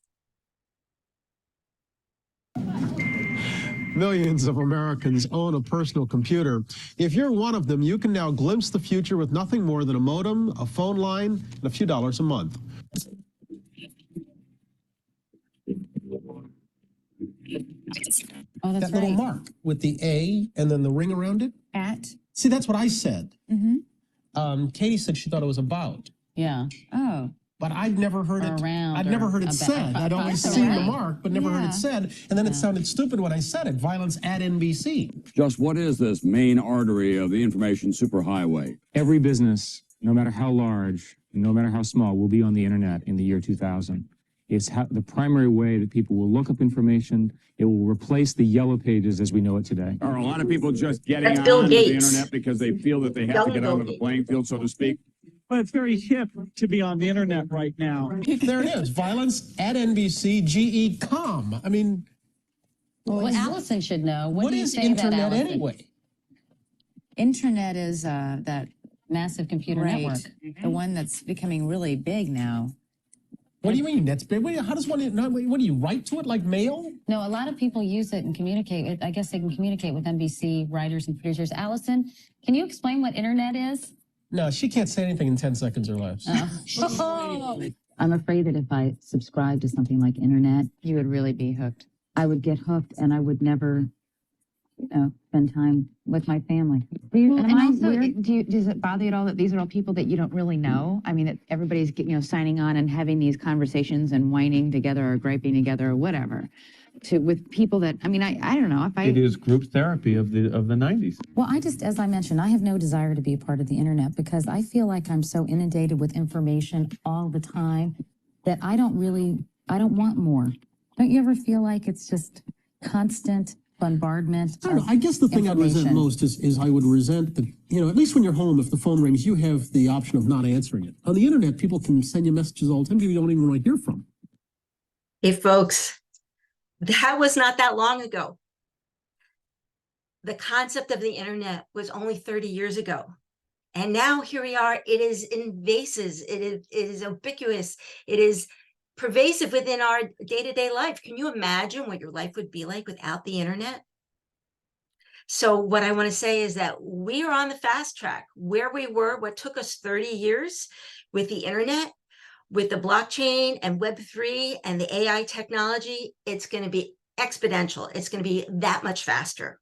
S5: Millions of Americans own a personal computer. If you're one of them, you can now glimpse the future with nothing more than a modem, a phone line, and a few dollars a month.
S6: Oh, that's
S5: that little
S6: right.
S5: mark with the A and then the ring around it.
S6: At.
S5: See, that's what I said.
S6: Mm-hmm.
S5: Katie said she thought it was about.
S6: Yeah. Oh.
S5: But I'd never heard it.
S6: Around.
S5: I'd never heard it said. I'd always seen the mark, but never heard it said. And then it sounded stupid when I said it. Violence at NBC.
S7: Just what is this main artery of the information superhighway?
S8: Every business, no matter how large, no matter how small, will be on the internet in the year 2000. It's the primary way that people will look up information. It will replace the yellow pages as we know it today.
S7: Are a lot of people just getting
S4: That's Bill
S7: onto the
S4: Gates.
S7: internet because they feel that they have to get onto the playing field, so to speak?
S9: Well, it's very hip to be on the internet right now.
S5: There it is. Violence at NBC, GE.com. I mean,
S6: Well, Allison should know.
S5: what is internet anyway?
S10: Internet is that
S6: Massive computer
S10: right,
S6: network.
S10: the one that's becoming really big now.
S5: What do you mean? That's big. How does one? What do you write to it like mail?
S6: No, a lot of people use it and communicate. I guess they can communicate with NBC writers and producers. Allison, can you explain what internet is?
S5: No, she can't say anything in 10 seconds or less.
S6: I'm afraid that if I subscribed to something like internet,
S10: You would really be hooked.
S6: I would get hooked and I would never, spend time with my family.
S10: Well, and also, does it bother you at all that these are all people that you don't really know? I mean, that everybody's signing on and having these conversations and whining together or griping together or whatever, with people that I don't know if I.
S9: It is group therapy of the 90s.
S6: Well, as I mentioned, I have no desire to be a part of the internet because I feel like I'm so inundated with information all the time that I don't want more. Don't you ever feel like it's just constant bombardment?
S5: I don't know. I guess the thing I'd resent most is I would resent that, at least when you're home, if the phone rings, you have the option of not answering it. On the internet, people can send you messages all the time. People you don't even want to hear from.
S4: Hey, folks, that was not that long ago. The concept of the internet was only 30 years ago. And now here we are. It is invasive. It is ubiquitous. It is pervasive within our day-to-day life. Can you imagine what your life would be like without the internet? So what I want to say is that we are on the fast track. Where we were, what took us 30 years with the internet, with the blockchain and Web3 and the AI technology, it's going to be exponential. It's going to be that much faster.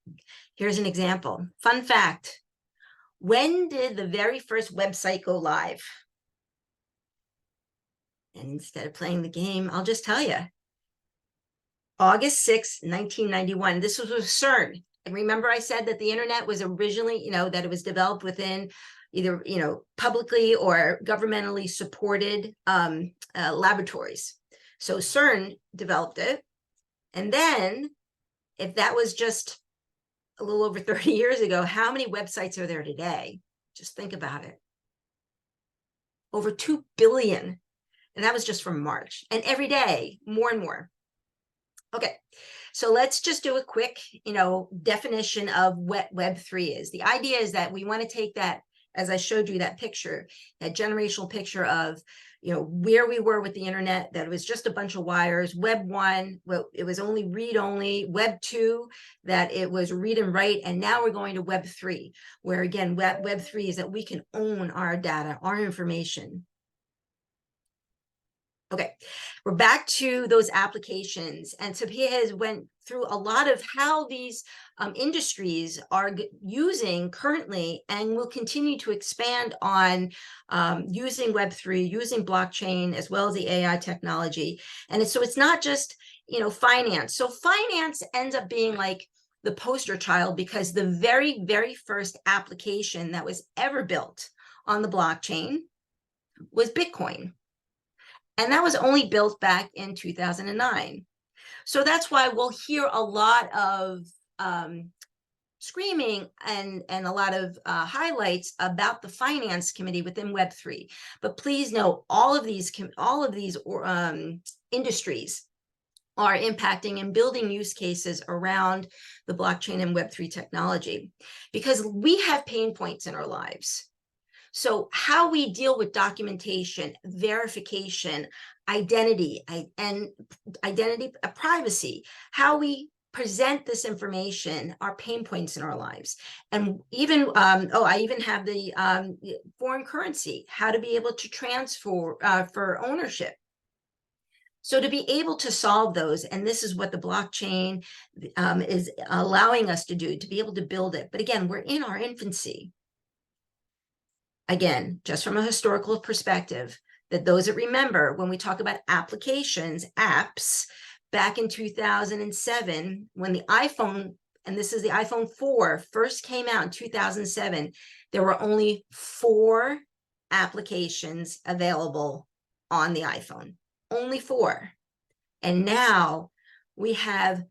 S4: Here's an example. Fun fact. When did the very first website go live? And instead of playing the game, I'll just tell you. August 6, 1991. This was with CERN. And remember I said that the internet was originally, that it was developed within either, publicly or governmentally supported laboratories. So CERN developed it. And then if that was just a little over 30 years ago, how many websites are there today? Just think about it. Over 2 billion. And that was just from March. And every day, more and more. Okay, so let's just do a quick, definition of what Web3 is. The idea is that we want to take that, as I showed you that picture, that generational picture of, where we were with the internet, that it was just a bunch of wires. Web 1, well, it was only read only. Web 2, that it was read and write. And now we're going to Web 3, where again, Web 3 is that we can own our data, our information. Okay, we're back to those applications, and Tabia has went through a lot of how these industries are using currently and will continue to expand on using Web3, using blockchain, as well as the AI technology. And so it's not just, finance. So finance ends up being like the poster child, because the very, very first application that was ever built on the blockchain was Bitcoin. And that was only built back in 2009. So that's why we'll hear a lot of screaming and a lot of highlights about the finance committee within Web3. But please know, all of these industries are impacting and building use cases around the blockchain and Web3 technology, because we have pain points in our lives. So how we deal with documentation, verification, identity, privacy, how we present this information are pain points in our lives. And even, I even have the foreign currency, how to be able to transfer for ownership. So to be able to solve those, and this is what the blockchain is allowing us to do, to be able to build it. But again, we're in our infancy. Again, just from a historical perspective, that those that remember when we talk about applications, apps, back in 2007, when the iPhone, and this is the iPhone 4, first came out in 2007, there were only 4 applications available on the iPhone, only 4. And now we have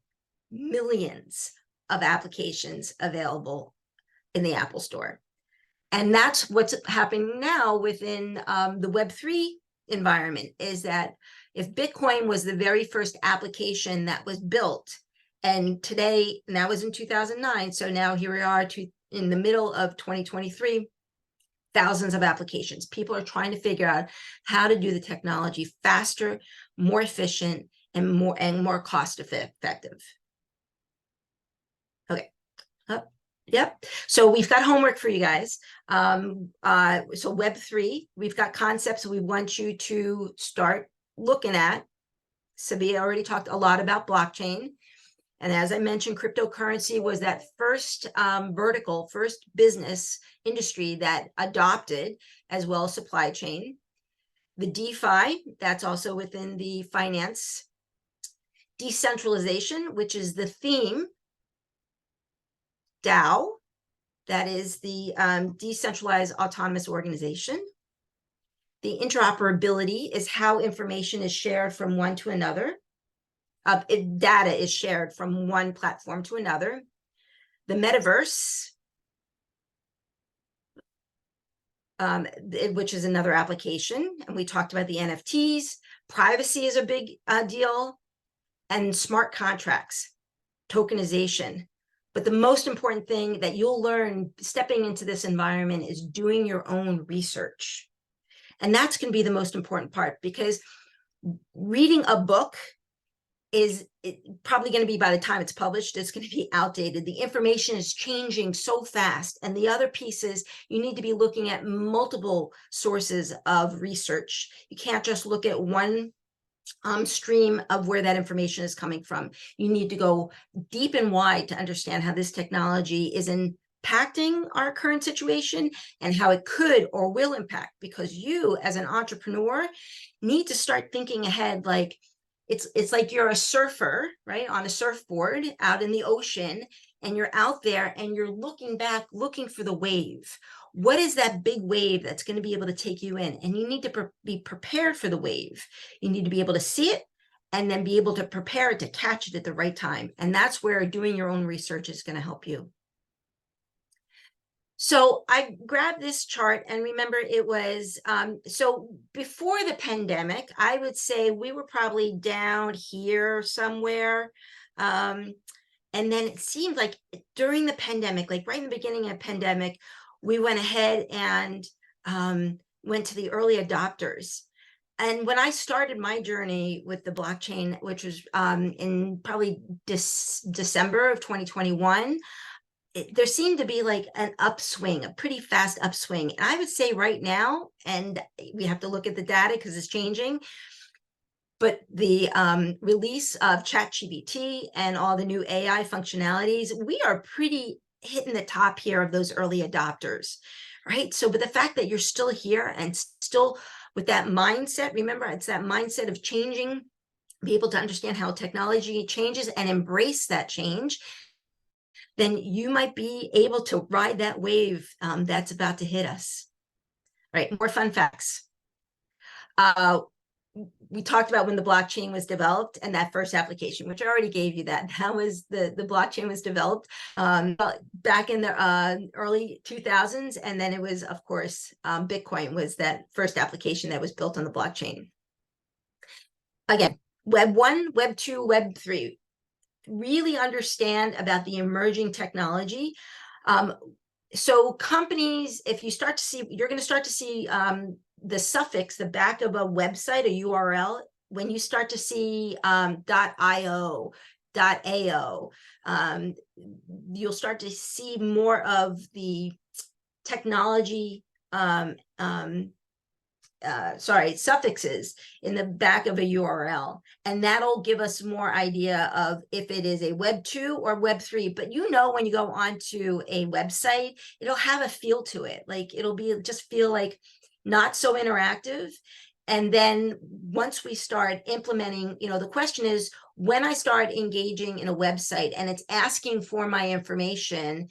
S4: millions of applications available in the Apple Store. And that's what's happening now within the Web3 environment, is that if Bitcoin was the very first application that was built, and today, and that was in 2009, so now here we are in the middle of 2023, thousands of applications. People are trying to figure out how to do the technology faster, more efficient, and more cost effective. Okay. Yep. So we've got homework for you guys. So Web3, we've got concepts we want you to start looking at. Sabia already talked a lot about blockchain. And as I mentioned, cryptocurrency was that first first business industry that adopted, as well as supply chain. The DeFi, that's also within the finance. Decentralization, which is the theme. DAO, that is the decentralized autonomous organization. The interoperability is how information is shared from one to another. Data is shared from one platform to another. The metaverse, which is another application. And we talked about the NFTs. Privacy is a big deal. And smart contracts, tokenization. But the most important thing that you'll learn stepping into this environment is doing your own research. And that's going to be the most important part, because reading a book is probably going to be, by the time it's published, it's going to be outdated. The information is changing so fast. And the other piece is you need to be looking at multiple sources of research. You can't just look at one stream of where that information is coming from. You need to go deep and wide to understand how this technology is impacting our current situation and how it could or will impact, because you as an entrepreneur need to start thinking ahead. Like it's like you're a surfer, right, on a surfboard out in the ocean, and you're out there and you're looking back, looking for the wave. What is that big wave that's going to be able to take you in? And you need to be prepared for the wave. You need to be able to see it and then be able to prepare it to catch it at the right time. And that's where doing your own research is going to help you. So I grabbed this chart, and remember it was, so before the pandemic, I would say we were probably down here somewhere. And then it seemed like during the pandemic, like right in the beginning of the pandemic, we went ahead and went to the early adopters. And when I started my journey with the blockchain, which was in probably December of 2021, there seemed to be like an upswing, a pretty fast upswing. And I would say right now, and we have to look at the data because it's changing, but the release of ChatGPT and all the new AI functionalities, we are pretty hitting the top here of those early adopters, right? So, but the fact that you're still here and still with that mindset, remember, it's that mindset of changing, be able to understand how technology changes and embrace that change, then you might be able to ride that wave that's about to hit us. All right, more fun facts. We talked about when the blockchain was developed and that first application, which I already gave you that. That was the blockchain was developed back in the early 2000s. And then it was, of course, Bitcoin was that first application that was built on the blockchain. Again, Web 1, Web 2, Web 3. Really understand about the emerging technology. So companies, if you start to see, you're going to start to see the suffix, the back of a website, a URL, when you start to see .io, .ao, you'll start to see more of the technology suffixes in the back of a URL. And that'll give us more idea of if it is a Web 2 or Web 3. But you know, when you go onto a website, it'll have a feel to it. Like it'll be just feel like not so interactive. And then once we start implementing, you know, the question is, when I start engaging in a website and it's asking for my information,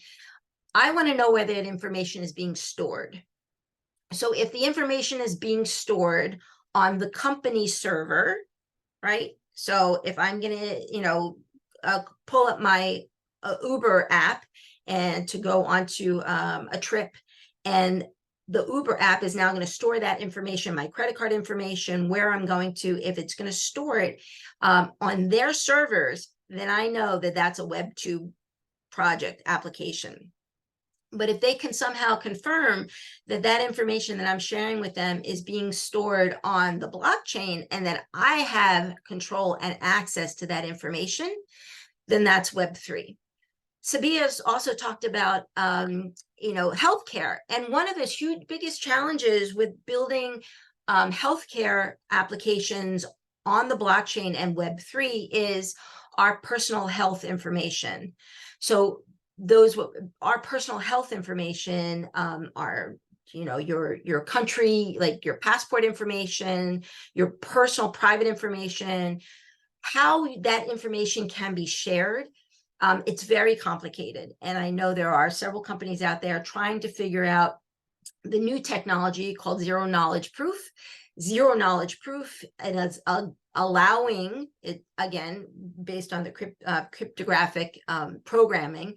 S4: I want to know where that information is being stored. So if the information is being stored on the company server, right? So if I'm going to, you know, pull up my Uber app and to go onto a trip, and the Uber app is now going to store that information, my credit card information, where I'm going to, if it's going to store it on their servers, then I know that that's a Web 2 project application. But if they can somehow confirm that that information that I'm sharing with them is being stored on the blockchain and that I have control and access to that information, then that's Web 3. Sabia's also talked about, you know, healthcare. And one of the biggest challenges with building healthcare applications on the blockchain and Web 3 is our personal health information. So our personal health information are, you know, your country, like your passport information, your personal private information, how that information can be shared. It's very complicated. And I know there are several companies out there trying to figure out the new technology called zero knowledge proof. Zero knowledge proof, and it's allowing it, again, based on the cryptographic programming,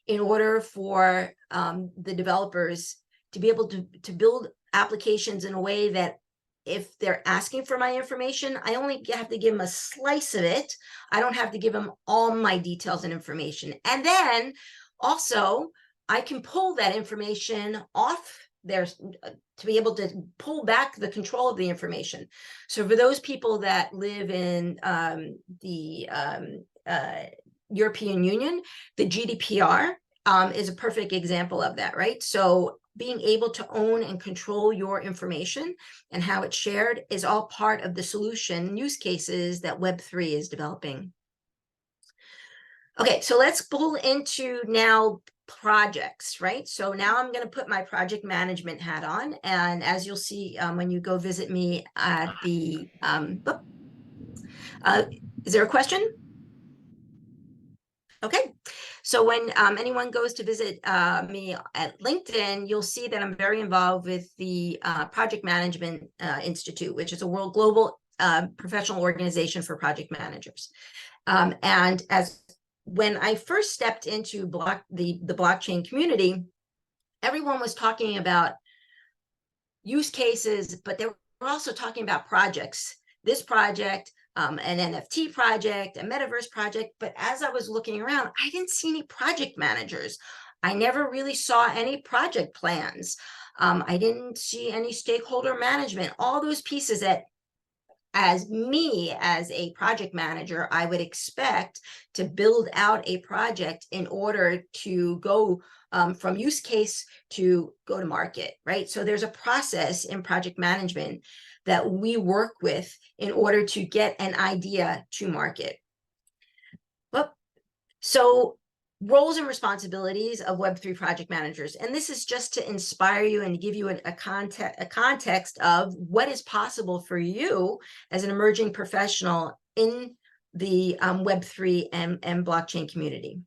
S4: in order for the developers to be able to build applications in a way that if they're asking for my information, I only have to give them a slice of it. I don't have to give them all my details and information. And then also, I can pull that information off to be able to pull back the control of the information. So for those people that live in the European Union, the GDPR is a perfect example of that, right? So being able to own and control your information and how it's shared is all part of the solution use cases that Web3 is developing. Okay, so let's pull into now projects, right? So now I'm going to put my project management hat on. And as you'll see when you go visit me at the, is there a question? Okay, so when anyone goes to visit me at LinkedIn, you'll see that I'm very involved with the Project Management Institute, which is a global professional organization for project managers. And when I first stepped into the blockchain community, everyone was talking about use cases, but they were also talking about projects. This project, an NFT project, a metaverse project. But as I was looking around, I didn't see any project managers. I never really saw any project plans. I didn't see any stakeholder management, all those pieces that as a project manager, I would expect to build out a project in order to go from use case to go to market, right? So there's a process in project management that we work with in order to get an idea to market. Well, so roles and responsibilities of Web3 project managers. And this is just to inspire you and give you a context of what is possible for you as an emerging professional in the Web3 and blockchain community.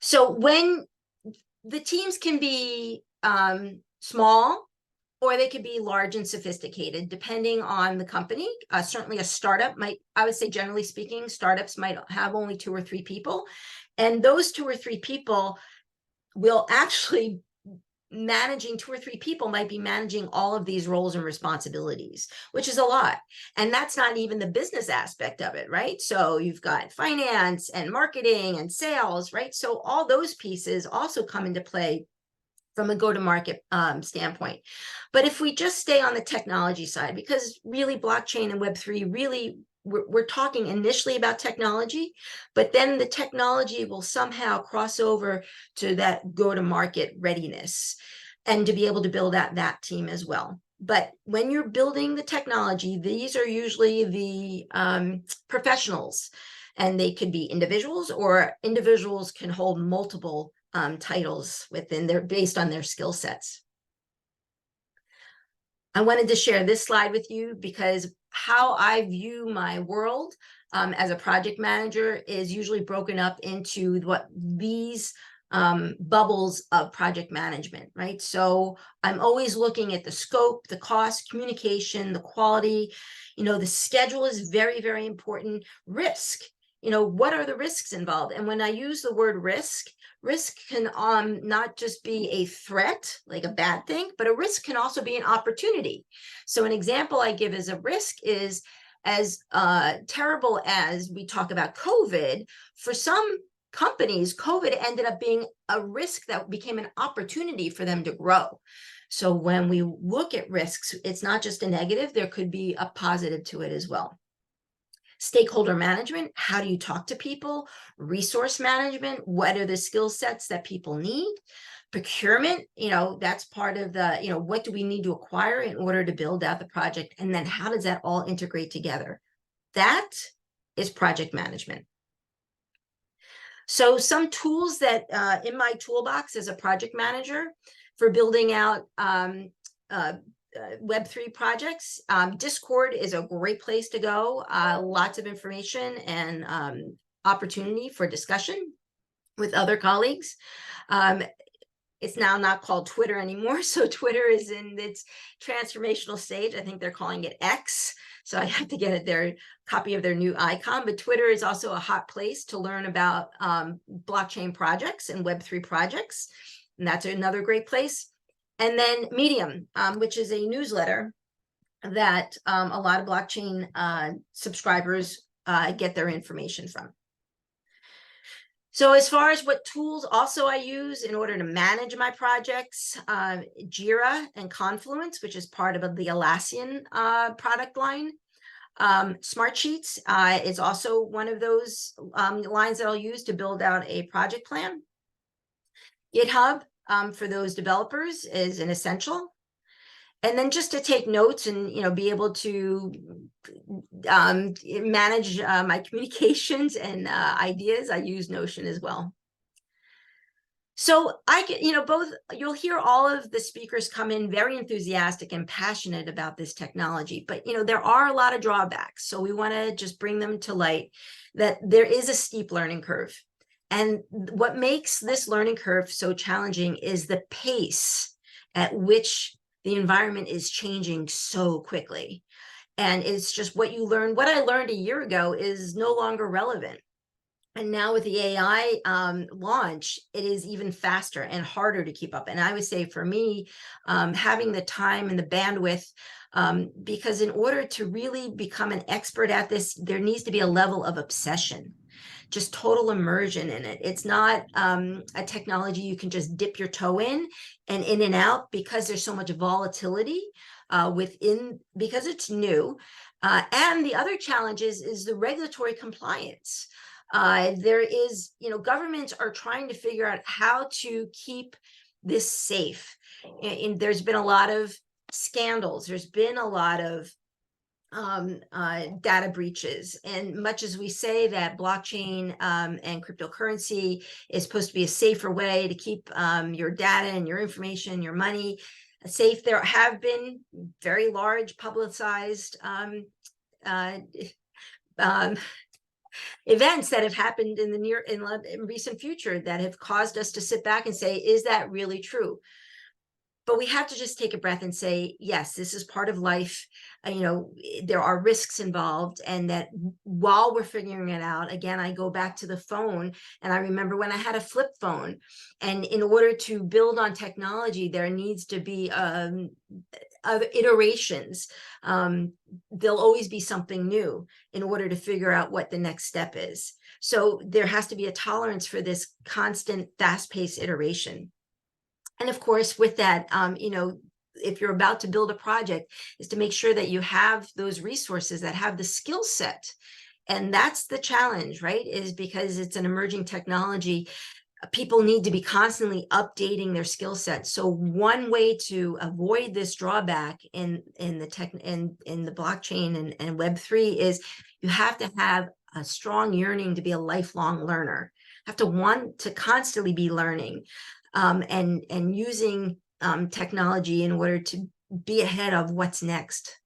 S4: So when the teams can be small, or they could be large and sophisticated, depending on the company. Certainly a startup might, I would say generally speaking, startups might have only 2 or 3 people. And those 2 or 3 people will actually, managing 2 or 3 people might be managing all of these roles and responsibilities, which is a lot. And that's not even the business aspect of it, right? So you've got finance and marketing and sales, right? So all those pieces also come into play from a go-to-market standpoint. But if we just stay on the technology side, because really blockchain and Web3, really, we're talking initially about technology, but then the technology will somehow cross over to that go-to-market readiness and to be able to build out that team as well. But when you're building the technology, these are usually the professionals, and they could be individuals, or individuals can hold multiple titles within based on their skill sets. I wanted to share this slide with you because how I view my world as a project manager is usually broken up into what these bubbles of project management, right? So I'm always looking at the scope, the cost, communication, the quality, the schedule is very, very important. Risk, what are the risks involved? And when I use the word risk can not just be a threat, like a bad thing, but a risk can also be an opportunity. So an example I give as a risk is, as terrible as we talk about COVID, for some companies, COVID ended up being a risk that became an opportunity for them to grow. So when we look at risks, it's not just a negative, there could be a positive to it as well. Stakeholder management, how do you talk to people? Resource management, what are the skill sets that people need? Procurement, that's part of the, what do we need to acquire in order to build out the project? And then how does that all integrate together? That is project management. So some tools that in my toolbox as a project manager for building out Web3 projects, Discord is a great place to go. Lots of information and opportunity for discussion with other colleagues. It's now not called Twitter anymore. So Twitter is in its transformational stage. I think they're calling it X. So I have to get their copy of their new icon. But Twitter is also a hot place to learn about blockchain projects and Web3 projects. And that's another great place. And then Medium, which is a newsletter that a lot of blockchain subscribers get their information from. So as far as what tools also I use in order to manage my projects, Jira and Confluence, which is part of the Atlassian product line. Smartsheets is also one of those lines that I'll use to build out a project plan. GitHub for those developers is an essential. And then just to take notes and, you know, be able to manage my communications and ideas, I use Notion as well. So you'll hear all of the speakers come in very enthusiastic and passionate about this technology, but, you know, there are a lot of drawbacks. So we want to just bring them to light that there is a steep learning curve. And what makes this learning curve so challenging is the pace at which the environment is changing so quickly. And it's just what I learned a year ago is no longer relevant. And now with the AI launch, it is even faster and harder to keep up. And I would say for me, having the time and the bandwidth, because in order to really become an expert at this, there needs to be a level of obsession, just total immersion in it. It's not a technology you can just dip your toe in and out, because there's so much volatility because it's new. And the other challenge is the regulatory compliance. There is, you know, governments are trying to figure out how to keep this safe. And there's been a lot of scandals. There's been a lot of data breaches. And much as we say that blockchain and cryptocurrency is supposed to be a safer way to keep your data and your information, your money safe, there have been very large publicized events that have happened in the recent future that have caused us to sit back and say, is that really true? But we have to just take a breath and say, yes, this is part of life. You know, there are risks involved, and that while we're figuring it out, again, I go back to the phone, and I remember when I had a flip phone, and in order to build on technology, there needs to be other iterations. There'll always be something new in order to figure out what the next step is. So there has to be a tolerance for this constant fast-paced iteration. And of course, with that, you know, if you're about to build a project, is to make sure that you have those resources that have the skill set. And that's the challenge, right? Is because it's an emerging technology, people need to be constantly updating their skill set. So one way to avoid this drawback in the blockchain and Web3 is you have to have a strong yearning to be a lifelong learner. You have to want to constantly be learning. And using technology in order to be ahead of what's next.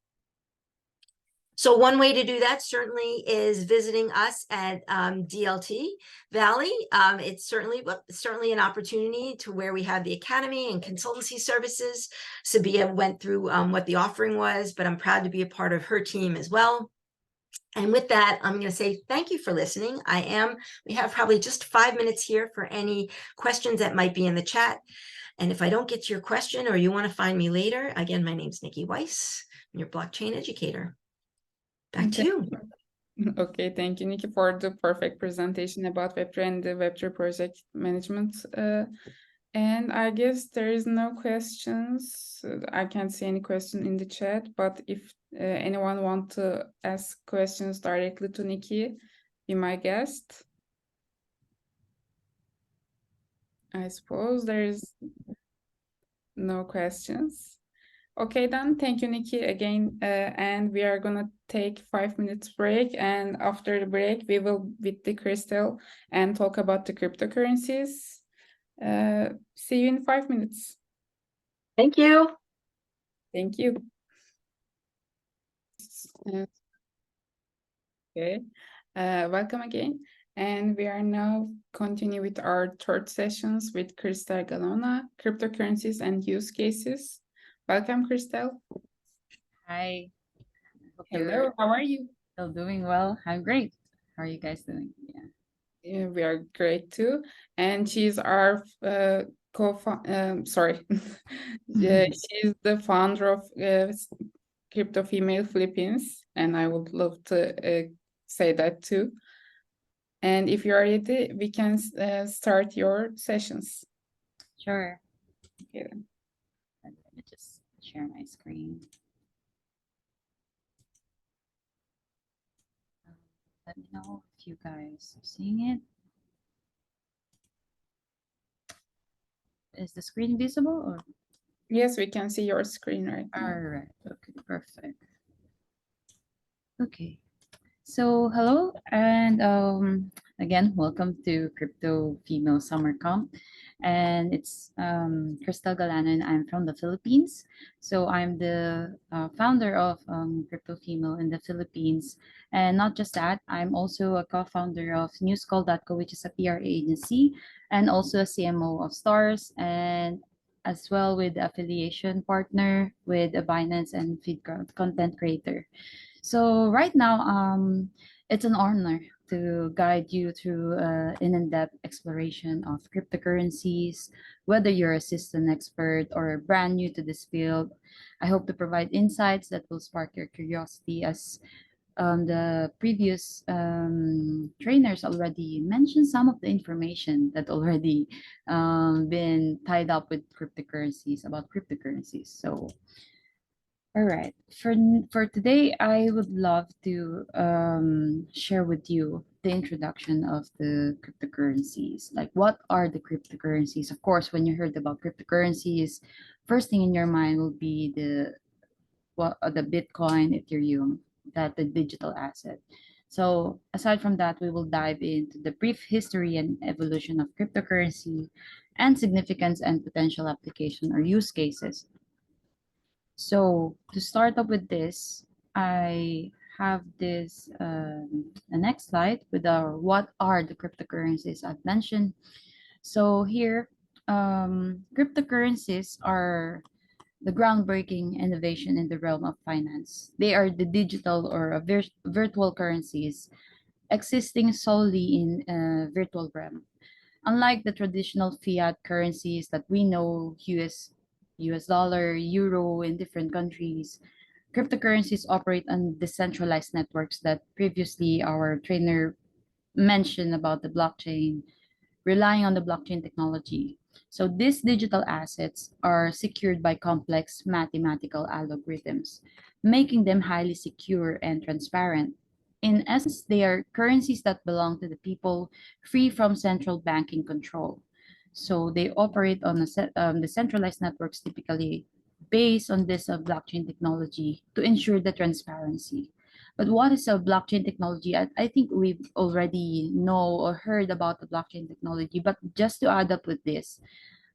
S4: So one way to do that certainly is visiting us at DLT Valley. It's certainly an opportunity to where we have the academy and consultancy services. Sabia went through what the offering was, but I'm proud to be a part of her team as well. And with that, I'm going to say thank you for listening. We have probably just 5 minutes here for any questions that might be in the chat. And if I don't get to your question or you want to find me later, again, my name's Niki Weiss. I'm your blockchain educator. Back to you.
S1: Okay, thank you, Niki, for the perfect presentation about Web3 and the Web3 project management. And I guess there is no questions. I can't see any question in the chat, but if anyone want to ask questions directly to Niki, be my guest. I suppose there is no questions. Okay, then thank you, Niki, again. And we are gonna take 5 minutes break, and after the break, we will with the Krystelle and talk about the cryptocurrencies. See you in 5 minutes.
S2: Thank you.
S1: Thank you. Okay, welcome again. And we are now continue with our third sessions with Krystelle Galano, cryptocurrencies and use cases. Welcome, Krystelle.
S11: Hi.
S1: Hello, how are you?
S11: Still doing well. I'm great. How are you guys doing?
S1: Yeah, we are great too. And she's our she's the founder of CryptoFemale Philippines, and I would love to say that too. And if you're ready, we can start your sessions.
S11: Sure.
S1: Okay.
S11: Let me just share my screen. Let me know if you guys are seeing it. Is the screen visible or?
S1: Yes, we can see your screen right now.
S11: All right. Okay, perfect. Okay. So hello, and again, welcome to CryptoFemale SummerCamp. And it's Krystelle Galano, and I'm from the Philippines. So I'm the founder of CryptoFemale in the Philippines. And not just that, I'm also a co-founder of newscall.co, which is a PR agency, and also a CMO of Stars, and as well with the affiliation partner with a Binance and feed content creator. So right now, it's an honor to guide you through an in-depth exploration of cryptocurrencies, whether you're a system expert or brand new to this field. I hope to provide insights that will spark your curiosity, as the previous trainers already mentioned some of the information that already been tied up with cryptocurrencies, about cryptocurrencies. So all right. For today, I would love to share with you the introduction of the cryptocurrencies. Like, what are the cryptocurrencies? Of course, when you heard about cryptocurrencies, first thing in your mind will be the Bitcoin, Ethereum, that the digital asset. So aside from that, we will dive into the brief history and evolution of cryptocurrency and significance and potential application or use cases. So to start up with this, I have this the next slide with our what are the cryptocurrencies I've mentioned. So here, cryptocurrencies are the groundbreaking innovation in the realm of finance. They are the digital or virtual currencies existing solely in a virtual realm. Unlike the traditional fiat currencies that we know, US dollar, euro in different countries, cryptocurrencies operate on decentralized networks that previously our trainer mentioned about the blockchain, relying on the blockchain technology. So these digital assets are secured by complex mathematical algorithms, making them highly secure and transparent. In essence, they are currencies that belong to the people, free from central banking control. So they operate on decentralized networks, typically based on this blockchain technology to ensure the transparency. But what is a blockchain technology? I think we've already know or heard about the blockchain technology, but just to add up with this,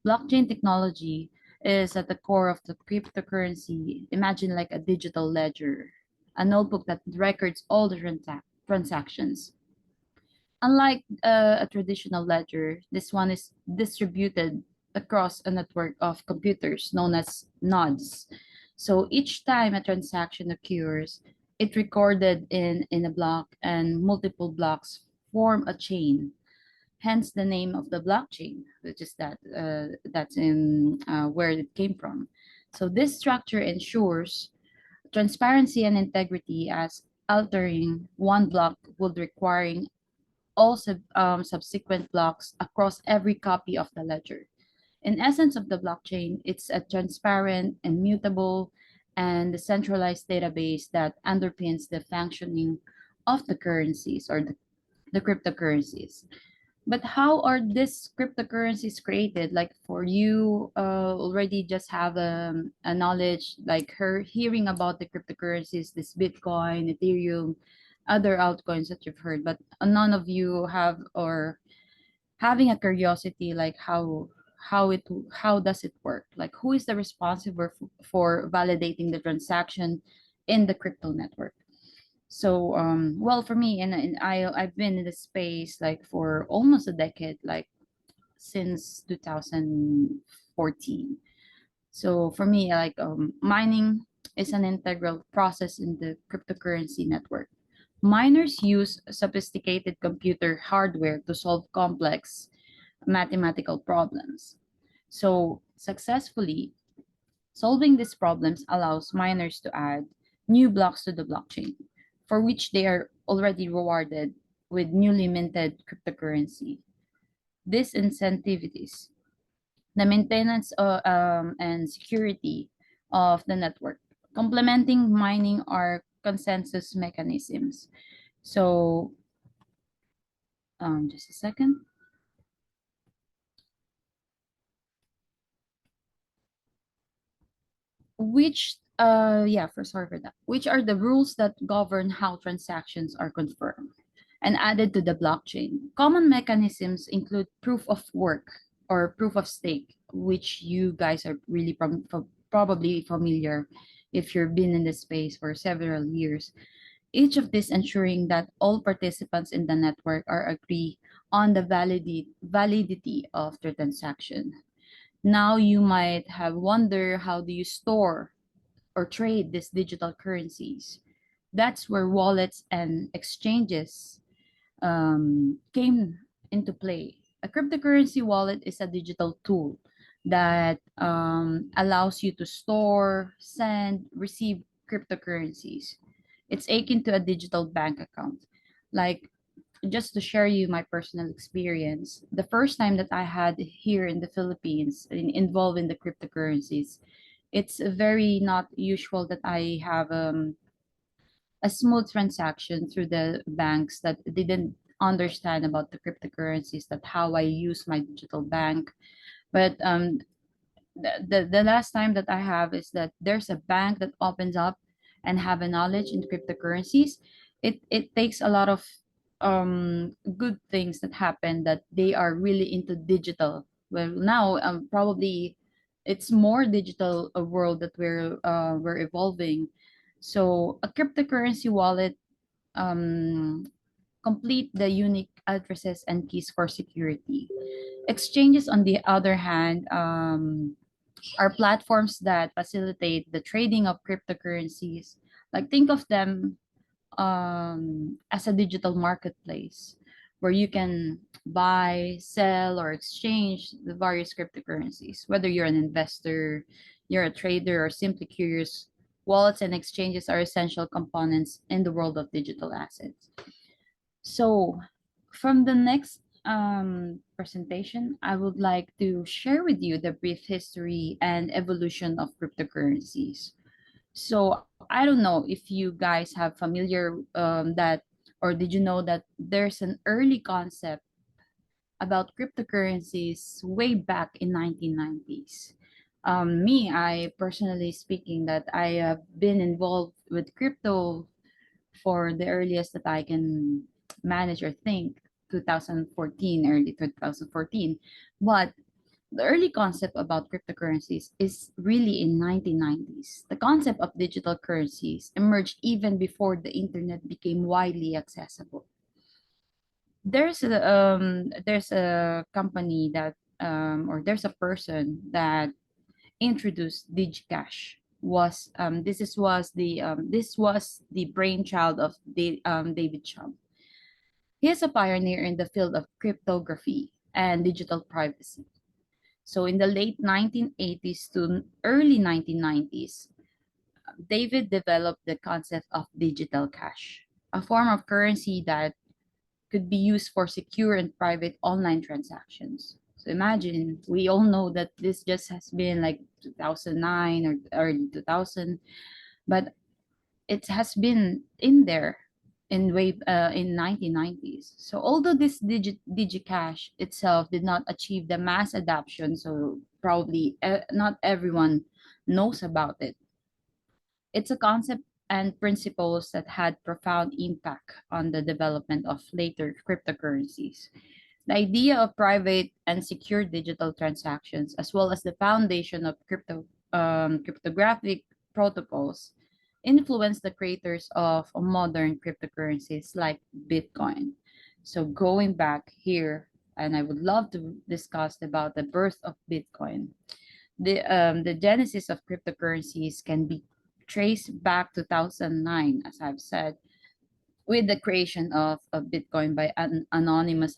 S11: blockchain technology is at the core of the cryptocurrency. Imagine like a digital ledger, a notebook that records all the transactions. Unlike a traditional ledger, this one is distributed across a network of computers known as nodes. So each time a transaction occurs, it recorded in a block, and multiple blocks form a chain. Hence the name of the blockchain, which is that's in where it came from. So this structure ensures transparency and integrity, as altering one block would requiring all subsequent blocks across every copy of the ledger. In essence of the blockchain, it's a transparent, immutable, and decentralized database that underpins the functioning of the currencies or the cryptocurrencies. But how are these cryptocurrencies created? Like for you, already just have a knowledge, like her hearing about the cryptocurrencies, this Bitcoin, Ethereum, other altcoins that you've heard, but none of you have or having a curiosity like how does it work? Like who is the responsible for validating the transaction in the crypto network? So well, for me, and I've been in the space like for almost a decade, like since 2014. So for me, like mining is an integral process in the cryptocurrency network. Miners use sophisticated computer hardware to solve complex mathematical problems. So successfully solving these problems allows miners to add new blocks to the blockchain, for which they are already rewarded with newly minted cryptocurrency. Disincentivities, the maintenance and security of the network. Complementing mining are consensus mechanisms. So, just a second. Sorry for that. Which are the rules that govern how transactions are confirmed and added to the blockchain? Common mechanisms include proof of work or proof of stake, which you guys are really probably familiar if you've been in the space for several years. Each of these ensuring that all participants in the network are agree on the validity of the transaction. Now you might have wondered, how do you store or trade these digital currencies? That's where wallets and exchanges came into play. A cryptocurrency wallet is a digital tool that allows you to store, send, receive cryptocurrencies. It's akin to a digital bank account. Like, just to share you my personal experience, the first time that I had here in the Philippines involved in the cryptocurrencies, it's very not usual that I have a smooth transaction through the banks that didn't understand about the cryptocurrencies, that how I use my digital bank. But the last time that I have is that there's a bank that opens up and have a knowledge in cryptocurrencies. It takes a lot of good things that happen, that they are really into digital. Well, now probably it's more digital a world that we're evolving. So a cryptocurrency wallet complete the unique addresses and keys for security. Exchanges, on the other hand, are platforms that facilitate the trading of cryptocurrencies. Like, think of them as a digital marketplace where you can buy, sell, or exchange the various cryptocurrencies. Whether you're an investor, you're a trader, or simply curious, wallets and exchanges are essential components in the world of digital assets. So, from the next presentation, I would like to share with you the brief history and evolution of cryptocurrencies. So I don't know if you guys have familiar that, or did you know that there's an early concept about cryptocurrencies way back in 1990s. I personally speaking, that I have been involved with crypto for the earliest that I can manage or think, 2014, early 2014. But the early concept about cryptocurrencies is really in 1990s. The concept of digital currencies emerged even before the internet became widely accessible. There's a company that or there's a person that introduced DigiCash. This was the brainchild of David Chum. He is a pioneer in the field of cryptography and digital privacy. So in the late 1980s to early 1990s, David developed the concept of digital cash, a form of currency that could be used for secure and private online transactions. So imagine, we all know that this just has been like 2009 or early 2000, but it has been in there in 1990s. So although this DigiCash itself did not achieve the mass adoption, so probably not everyone knows about it, it's a concept and principles that had profound impact on the development of later cryptocurrencies. The idea of private and secure digital transactions, as well as the foundation of cryptographic protocols, influenced the creators of modern cryptocurrencies like Bitcoin. So going back here, and I would love to discuss about the birth of Bitcoin. The genesis of cryptocurrencies can be traced back to 2009, as I've said, with the creation of Bitcoin by an anonymous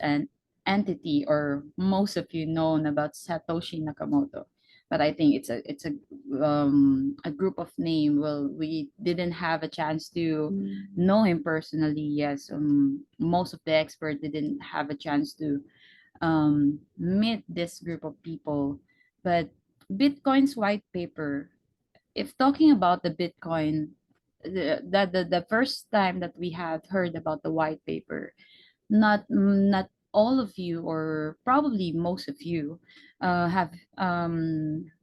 S11: entity, or most of you know about Satoshi Nakamoto. but I think a group of name. Well, we didn't have a chance to know him personally. Yes, most of the experts didn't have a chance to meet this group of people. But Bitcoin's white paper, if talking about the Bitcoin, the first time that we have heard about the white paper, not all of you, or probably most of you, have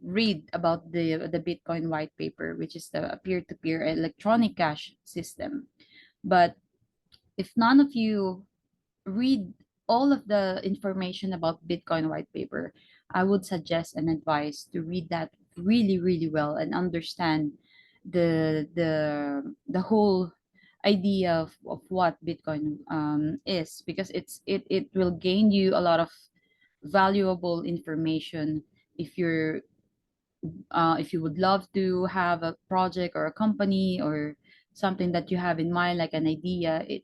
S11: read about the Bitcoin white paper, which is the peer-to-peer electronic cash system. But if none of you read all of the information about Bitcoin white paper, I would suggest and advise to read that really, really well and understand the whole idea of what Bitcoin is, because it will gain you a lot of valuable information if you would love to have a project or a company or something that you have in mind, like an idea. You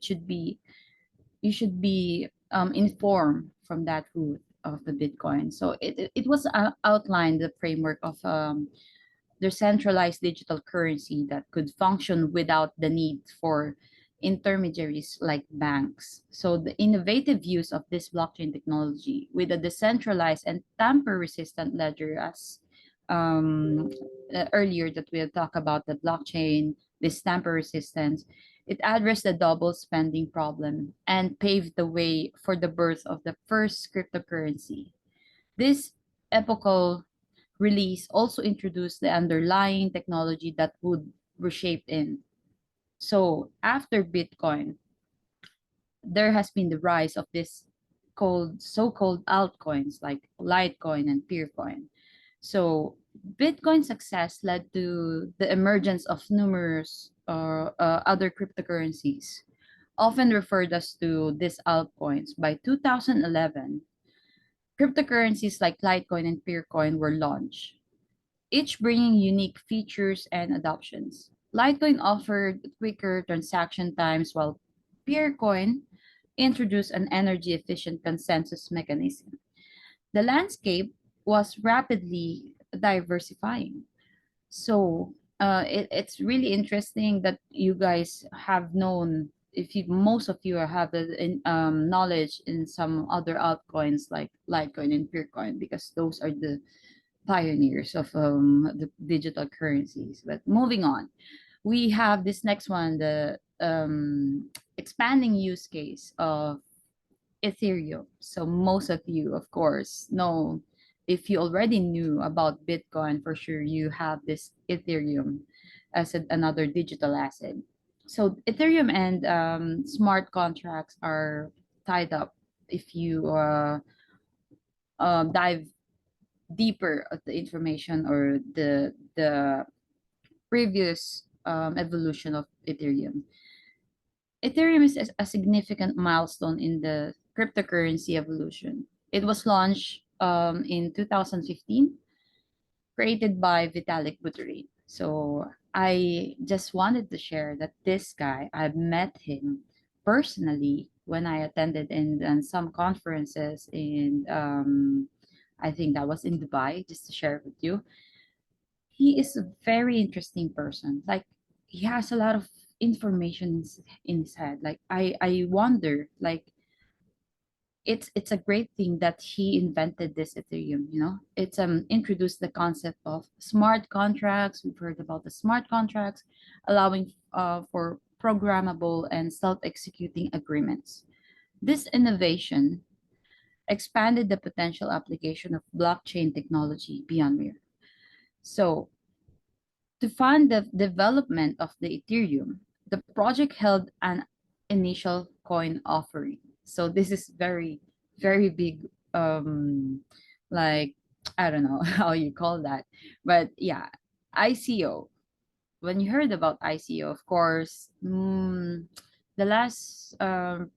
S11: should be informed from that route of the Bitcoin. So it was outlined the framework of the centralized digital currency that could function without the need for intermediaries like banks. So the innovative use of this blockchain technology with a decentralized and tamper-resistant ledger, as earlier that we had talked about the blockchain, this tamper resistance, it addressed the double spending problem and paved the way for the birth of the first cryptocurrency. This epochal release also introduced the underlying technology that would reshape in. So after Bitcoin, there has been the rise of this so-called altcoins like Litecoin and Peercoin. So Bitcoin's success led to the emergence of numerous other cryptocurrencies, often referred as to these altcoins. By 2011, cryptocurrencies like Litecoin and Peercoin were launched, each bringing unique features and adoptions. Litecoin offered quicker transaction times, while Peercoin introduced an energy-efficient consensus mechanism. The landscape was rapidly diversifying. So it's really interesting that you guys have known, most of you have the knowledge in some other altcoins like Litecoin and Peercoin, because those are the pioneers of the digital currencies. But moving on, we have this next one, the expanding use case of Ethereum. So most of you, of course, know, if you already knew about Bitcoin, for sure you have this Ethereum as another digital asset. So Ethereum and smart contracts are tied up. If you dive deeper of the information or the previous evolution of Ethereum. Ethereum is a significant milestone in the cryptocurrency evolution. It was launched in 2015, created by Vitalik Buterin. So I just wanted to share that this guy, I've met him personally when I attended in some conferences in, I think that was in Dubai, just to share with you. He is a very interesting person. Like, he has a lot of information in his head. Like, I wonder, like, it's a great thing that he invented this Ethereum, it's introduced the concept of smart contracts. We've heard about the smart contracts, allowing for programmable and self-executing agreements. This innovation expanded the potential application of blockchain technology beyond mere. So to fund the development of the Ethereum, the project held an initial coin offering. So this is very, very big, like, I don't know how you call that, but yeah, ICO. When you heard about ICO, of course, the last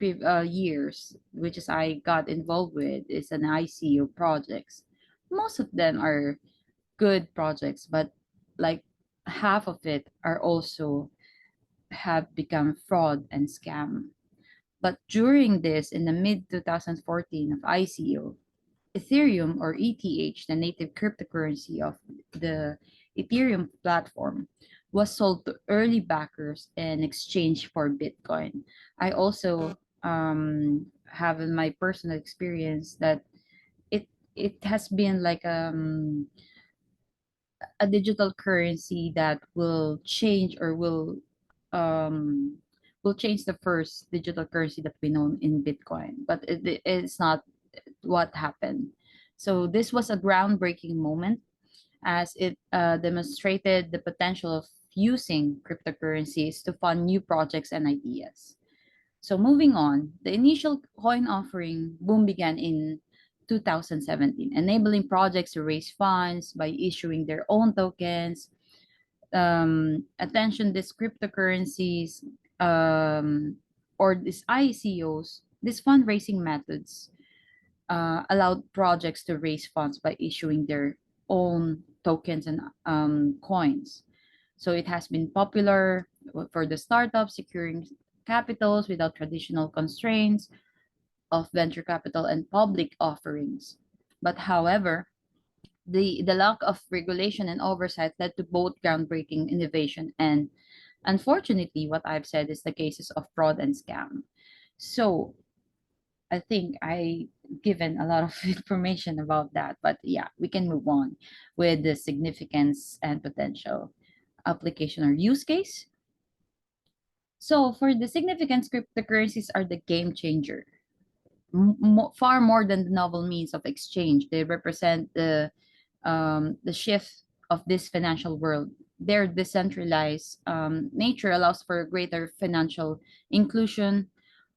S11: years, which is I got involved with, is an ICO projects. Most of them are good projects, but like half of it are also have become fraud and scam. But during this, in the mid 2014 of ICO, Ethereum, or ETH, the native cryptocurrency of the Ethereum platform, was sold to early backers in exchange for Bitcoin. I also have in my personal experience that it has been like a digital currency that will change or will change the first digital currency that we know in Bitcoin, but it's not what happened. So this was a groundbreaking moment as it demonstrated the potential of using cryptocurrencies to fund new projects and ideas. So moving on, the initial coin offering boom began in 2017, enabling projects to raise funds by issuing their own tokens. Attention, these cryptocurrencies or these ICOs, these fundraising methods allowed projects to raise funds by issuing their own tokens and coins. So it has been popular for the startups securing capitals without traditional constraints of venture capital and public offerings. But however, the lack of regulation and oversight led to both groundbreaking innovation and, unfortunately, what I've said is the cases of fraud and scam. So I think I given a lot of information about that, but yeah, we can move on with the significance and potential application or use case. So for the significance, cryptocurrencies are the game changer. Far more than the novel means of exchange, they represent the shift of this financial world. Their decentralized nature allows for greater financial inclusion,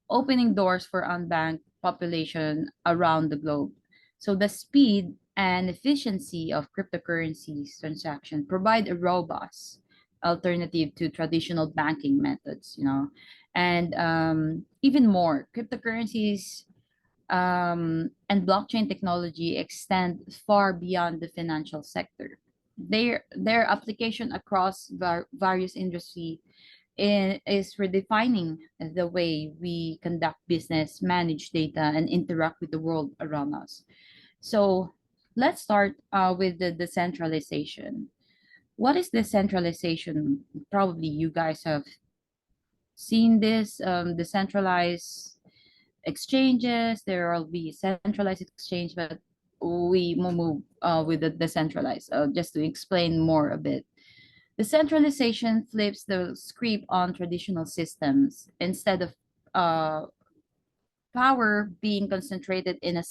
S11: opening doors for unbanked population around the globe. So the speed and efficiency of cryptocurrencies transaction provide a robust alternative to traditional banking methods, and even more, cryptocurrencies and blockchain technology extend far beyond the financial sector. Their application across various industries is redefining the way we conduct business, manage data, and interact with the world around us. So let's start with the decentralization. What is decentralization? Probably you guys have seen this decentralized exchanges. There will be centralized exchange, but we move with the decentralized. Just to explain more a bit. Decentralization flips the script on traditional systems. Instead of power being concentrated in a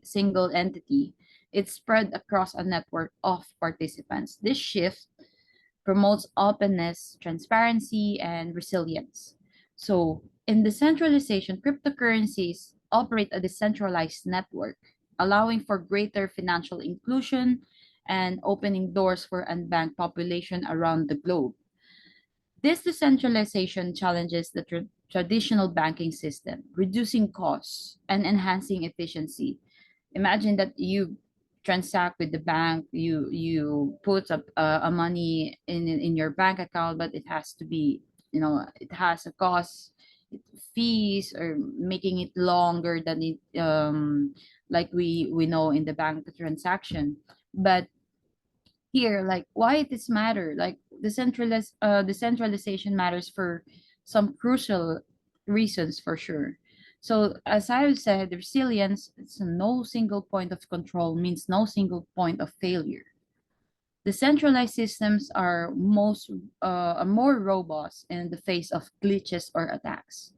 S11: single entity, it's spread across a network of participants. This shift promotes openness, transparency, and resilience. So, in decentralization, cryptocurrencies operate a decentralized network, allowing for greater financial inclusion and opening doors for unbanked population around the globe. This decentralization challenges the traditional banking system, reducing costs and enhancing efficiency. Imagine that you transact with the bank, you put a money in your bank account, but it has to be, it has a cost, fees, or making it longer than it like we know in the bank transaction. But here, like, why it is matter, like decentralization matters for some crucial reasons for sure. So as I said, resilience, it's no single point of control means no single point of failure. Decentralized systems are more robust in the face of glitches or attacks.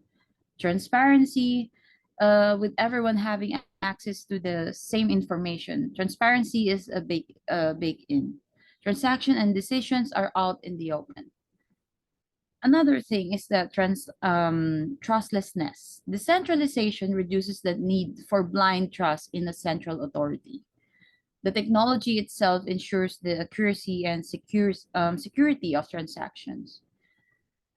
S11: Transparency, with everyone having access to the same information. Transparency is a big in. Transaction and decisions are out in the open. Another thing is that trustlessness. Decentralization reduces the need for blind trust in a central authority. The technology itself ensures the accuracy and security of transactions.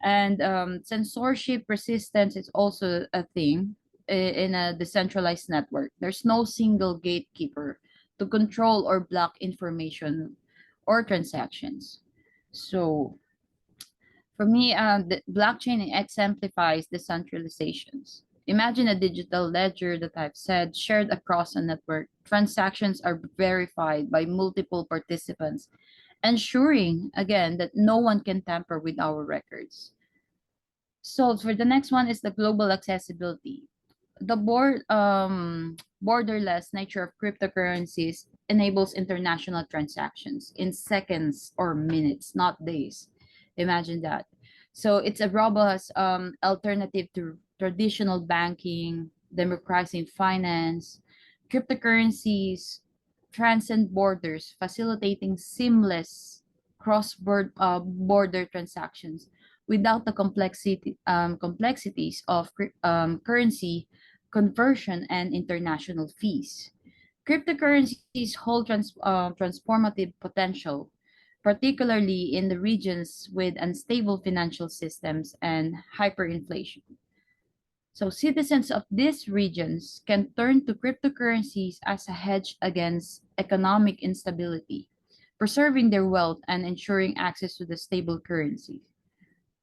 S11: And censorship resistance is also a thing in a decentralized network. There's no single gatekeeper to control or block information or transactions. So for me, the blockchain exemplifies decentralizations. Imagine a digital ledger that I've said shared across a network. Transactions are verified by multiple participants, ensuring again that no one can tamper with our records. So for the next one is the global accessibility. The borderless nature of cryptocurrencies enables international transactions in seconds or minutes, not days. Imagine that. So it's a robust alternative to traditional banking, democratizing finance. Cryptocurrencies transcend borders, facilitating seamless cross-border transactions without the complexities of currency conversion and international fees. Cryptocurrencies hold transformative potential, particularly in the regions with unstable financial systems and hyperinflation. So citizens of these regions can turn to cryptocurrencies as a hedge against economic instability, preserving their wealth and ensuring access to the stable currency.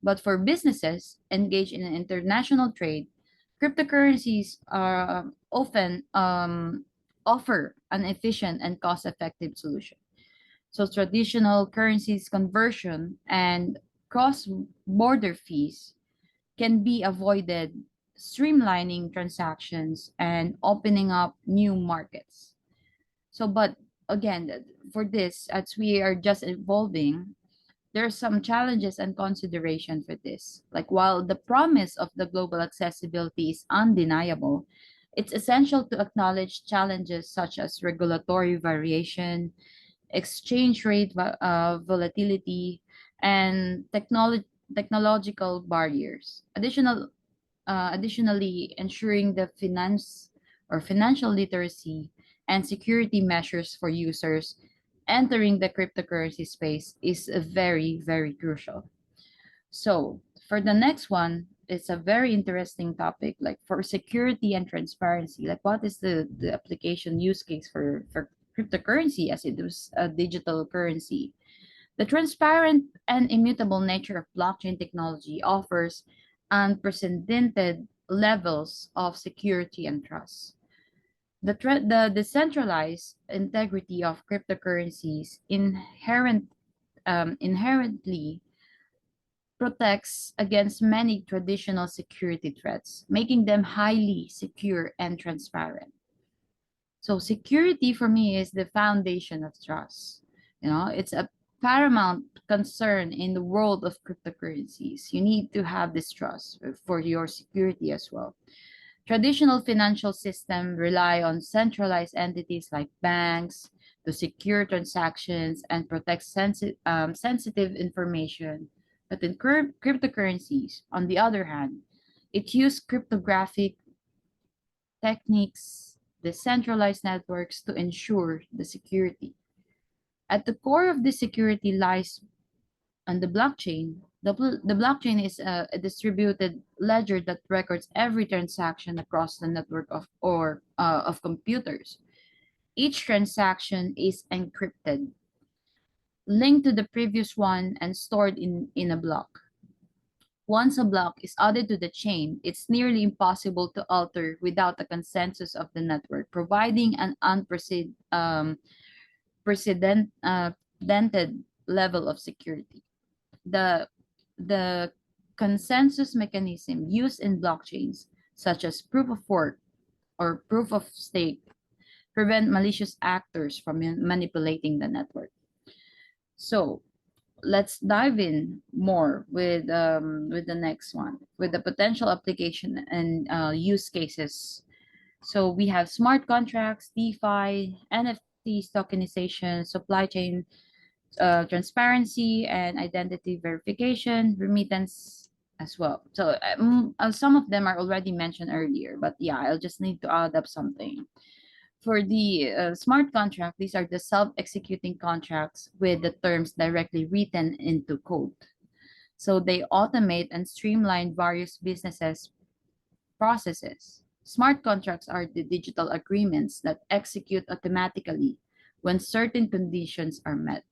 S11: But for businesses engaged in international trade, cryptocurrencies are often offer an efficient and cost-effective solution. So traditional currencies conversion and cross-border fees can be avoided, streamlining transactions and opening up new markets. So, but again, for this, as we are just evolving, there's some challenges and consideration for this. Like while the promise of the global accessibility is undeniable, it's essential to acknowledge challenges such as regulatory variation, exchange rate volatility, and technological barriers. Additionally, ensuring the financial literacy and security measures for users entering the cryptocurrency space is very, very crucial. So for the next one, it's a very interesting topic, like for security and transparency, like what is the application use case for cryptocurrency as it is a digital currency. The transparent and immutable nature of blockchain technology offers unprecedented levels of security and trust. The decentralized integrity of cryptocurrencies inherently protects against many traditional security threats, making them highly secure and transparent. So security for me is the foundation of trust. You know, it's a paramount concern in the world of cryptocurrencies. You need to have this trust for your security as well. Traditional financial systems rely on centralized entities like banks to secure transactions and protect sensitive information. But in cryptocurrencies, on the other hand, it uses cryptographic techniques, decentralized networks to ensure the security. At the core of this security lies on the blockchain. The blockchain is a distributed ledger that records every transaction across the network of computers. Each transaction is encrypted, linked to the previous one, and stored in a block. Once a block is added to the chain, it's nearly impossible to alter without the consensus of the network, providing an unprecedented level of security. The consensus mechanism used in blockchains, such as proof of work or proof of stake, prevent malicious actors from manipulating the network. So let's dive in more with the next one, with the potential application and use cases. So we have smart contracts, DeFi, NFTs, tokenization, supply chain transparency and identity verification, remittance as well. So some of them are already mentioned earlier, but yeah, I'll just need to add up something. For the smart contract, these are the self-executing contracts with the terms directly written into code. So they automate and streamline various businesses processes. Smart contracts are the digital agreements that execute automatically when certain conditions are met.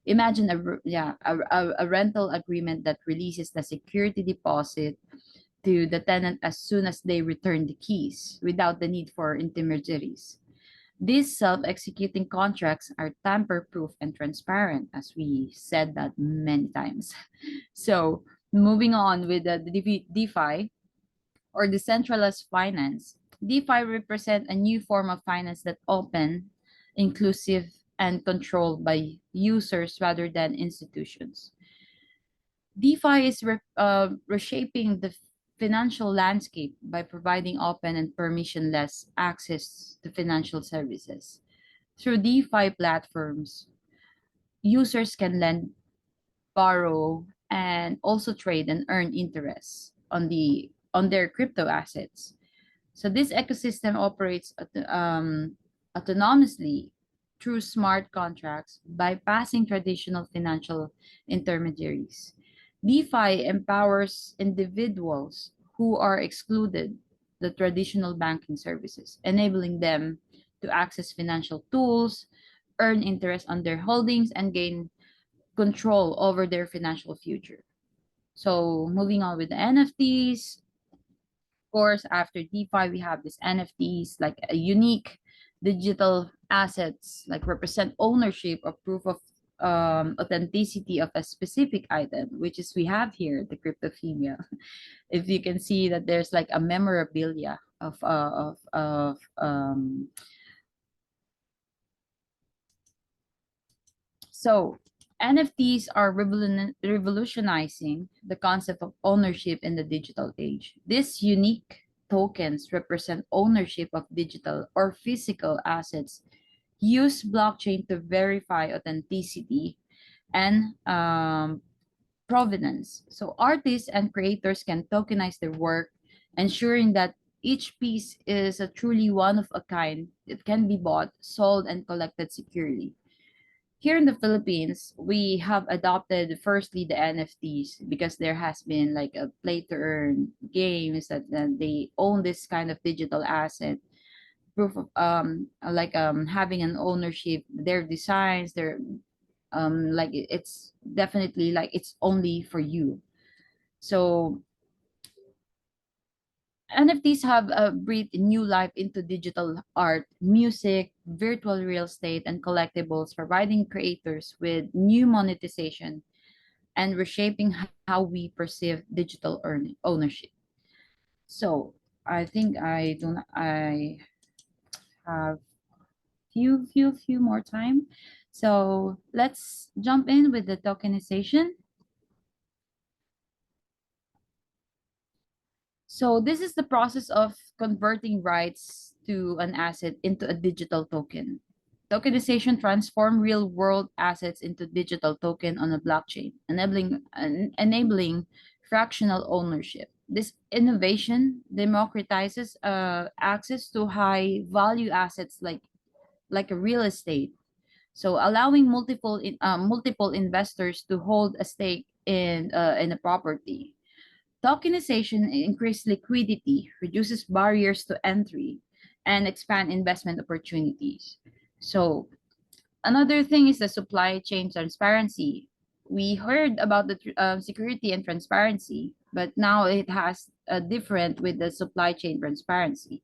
S11: Imagine a rental agreement that releases the security deposit, to the tenant as soon as they return the keys without the need for intermediaries. These self-executing contracts are tamper-proof and transparent, as we said that many times. So moving on with the DeFi or decentralized finance, DeFi represent a new form of finance that open, inclusive, and controlled by users rather than institutions. DeFi is reshaping the financial landscape by providing open and permissionless access to financial services. Through DeFi platforms, users can lend, borrow, and also trade and earn interest on their crypto assets. So this ecosystem operates autonomously through smart contracts, bypassing traditional financial intermediaries. DeFi empowers individuals who are excluded the traditional banking services, enabling them to access financial tools, earn interest on their holdings, and gain control over their financial future. So moving on with the NFTs, of course, after DeFi, we have these NFTs, like a unique digital assets, like represent ownership or proof of authenticity of a specific item, which is we have here the CryptoFemale. If you can see that there's like a memorabilia of so NFTs are revolutionizing the concept of ownership in the digital age. These unique tokens represent ownership of digital or physical assets. Use blockchain to verify authenticity and provenance. So artists and creators can tokenize their work, ensuring that each piece is a truly one of a kind. It can be bought, sold, and collected securely. Here in the Philippines, we have adopted firstly the NFTs because there has been like a play to earn games that they own this kind of digital asset, proof of having an ownership, their designs, their like it's definitely like it's only for you. So NFTs have breathed new life into digital art, music, virtual real estate, and collectibles, providing creators with new monetization and reshaping how we perceive digital ownership. So I think I have few more time. So let's jump in with the tokenization. So this is the process of converting rights to an asset into a digital token. Tokenization transforms real-world assets into digital token on a blockchain, enabling fractional ownership. This innovation democratizes access to high-value assets like a real estate, so allowing multiple investors to hold a stake in a property. Tokenization increases liquidity, reduces barriers to entry, and expand investment opportunities. So another thing is the supply chain transparency. We heard about the security and transparency, but now it has a different with the supply chain transparency.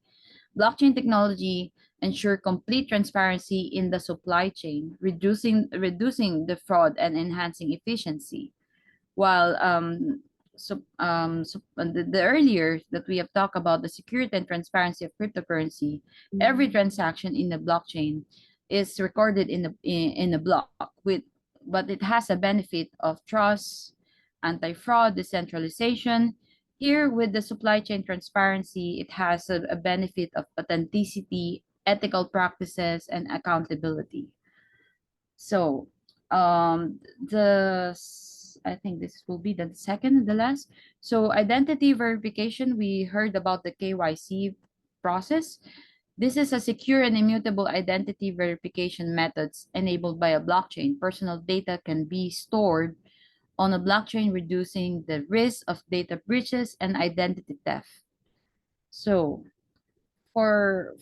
S11: Blockchain technology ensure complete transparency in the supply chain, reducing the fraud and enhancing efficiency. While the earlier that we have talked about the security and transparency of cryptocurrency, every transaction in the blockchain is recorded in the block but it has a benefit of trust, anti-fraud, decentralization. Here with the supply chain transparency, it has a benefit of authenticity, ethical practices, and accountability. So I think this will be the second, the last. So identity verification, we heard about the KYC process. This is a secure and immutable identity verification methods enabled by a blockchain. Personal data can be stored on a blockchain, reducing the risk of data breaches and identity theft. So for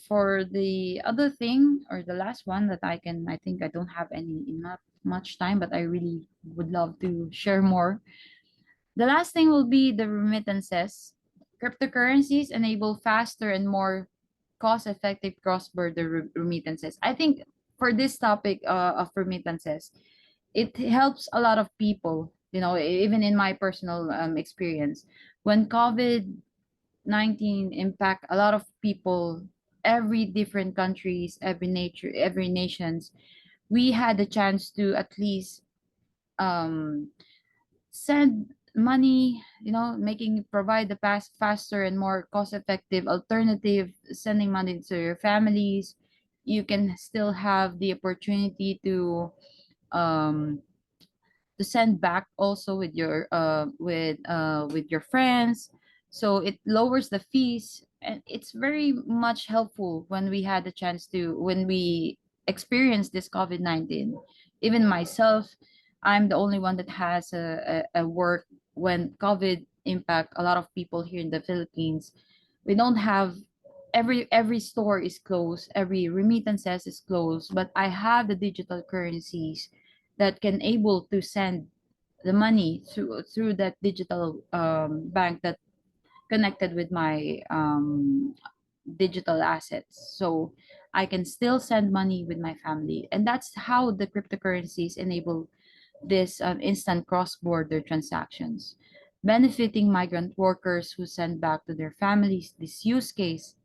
S11: the other thing, or the last one that I think I don't have enough much time, but I really would love to share more. The last thing will be the remittances. cryptocurrencies enable faster and more cost-effective cross-border remittances. I think for this topic of remittances, it helps a lot of people, you know, even in my personal experience. When COVID-19 impact a lot of people, every different countries, every nations, we had the chance to at least send money, you know, provide the faster and more cost-effective alternative, sending money to your families. You can still have the opportunity um to send back also with your friends. So it lowers the fees, and it's very much helpful when we had the chance to when we experienced this COVID-19. Even myself, I'm the only one that has a work when COVID impact a lot of people here in the Philippines. We don't have every store is closed, every remittances is closed, but I have the digital currencies that can able to send the money through that digital bank that connected with my digital assets. So I can still send money with my family. And that's how the cryptocurrencies enable this instant cross-border transactions, benefiting migrant workers who send back to their families. This use case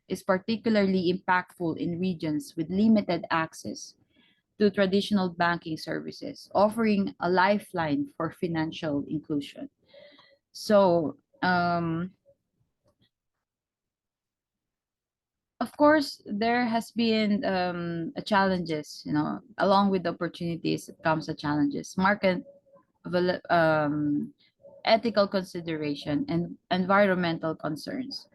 S11: is particularly impactful in regions with limited access to traditional banking services, offering a lifeline for financial inclusion. So, of course, there has been challenges, you know, along with the opportunities comes the challenges, ethical consideration and environmental concerns.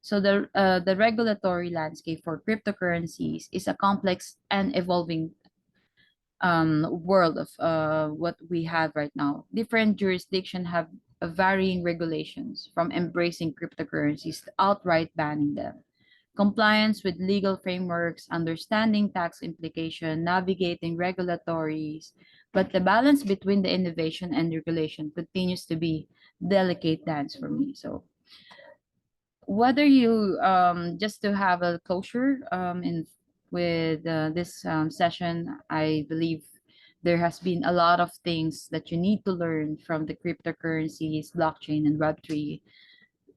S11: So the regulatory landscape for cryptocurrencies is a complex and evolving world of what we have right now. Different jurisdictions have varying regulations, from embracing cryptocurrencies to outright banning them. Compliance with legal frameworks, understanding tax implication, navigating regulatories, but the balance between the innovation and regulation continues to be delicate dance for me. So whether you just to have a closure in with this session, I believe there has been a lot of things that you need to learn from the cryptocurrencies, blockchain, and Web3.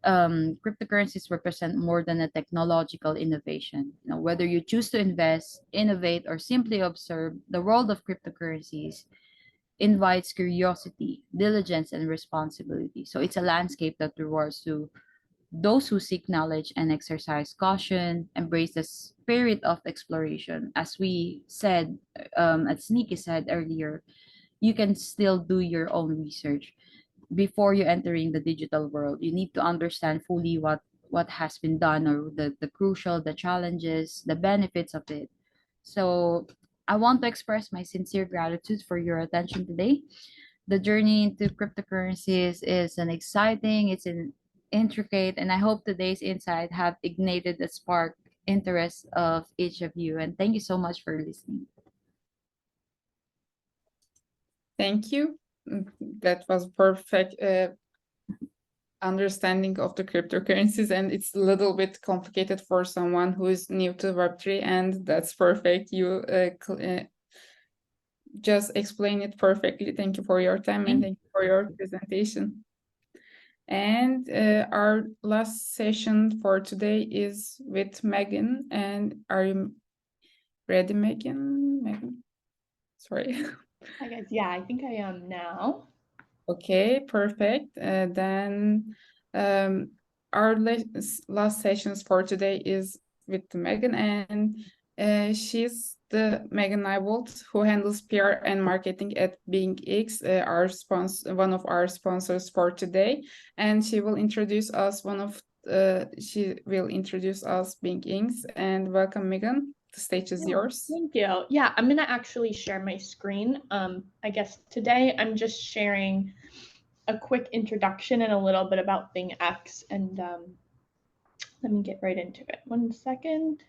S11: Cryptocurrencies represent more than a technological innovation. You know, whether you choose to invest, innovate, or simply observe, the world of cryptocurrencies invites curiosity, diligence, and responsibility. So it's a landscape that rewards to those who seek knowledge and exercise caution, embrace the spirit of exploration. As we said, as Niki said earlier, you can still do your own research before you entering the digital world. You need to understand fully what has been done, or the crucial, the challenges, the benefits of it. So I want to express my sincere gratitude for your attention today. The journey into cryptocurrencies is an exciting, it's an intricate, and I hope today's insight have ignited the spark interest of each of you. And thank you so much for listening.
S1: Thank you. That was perfect understanding of the cryptocurrencies, and it's a little bit complicated for someone who is new to Web3, and that's perfect. You just explain it perfectly. Thank you for your time and thank you for your presentation. And our last session for today is with Megan. And are you ready, Megan? Megan? Sorry.
S12: Hi guys, yeah, I think I am now.
S1: Okay, perfect. Then our last sessions for today is with Megan, and she's the Megan Nyvold, who handles PR and marketing at Being X, our sponsor, one of our sponsors for today, and she will introduce us Being X. And welcome, Megan. The stage is yours.
S12: Thank you. Yeah, I'm gonna actually share my screen. I guess today I'm just sharing a quick introduction and a little bit about Thing X, and let me get right into it. 1 second.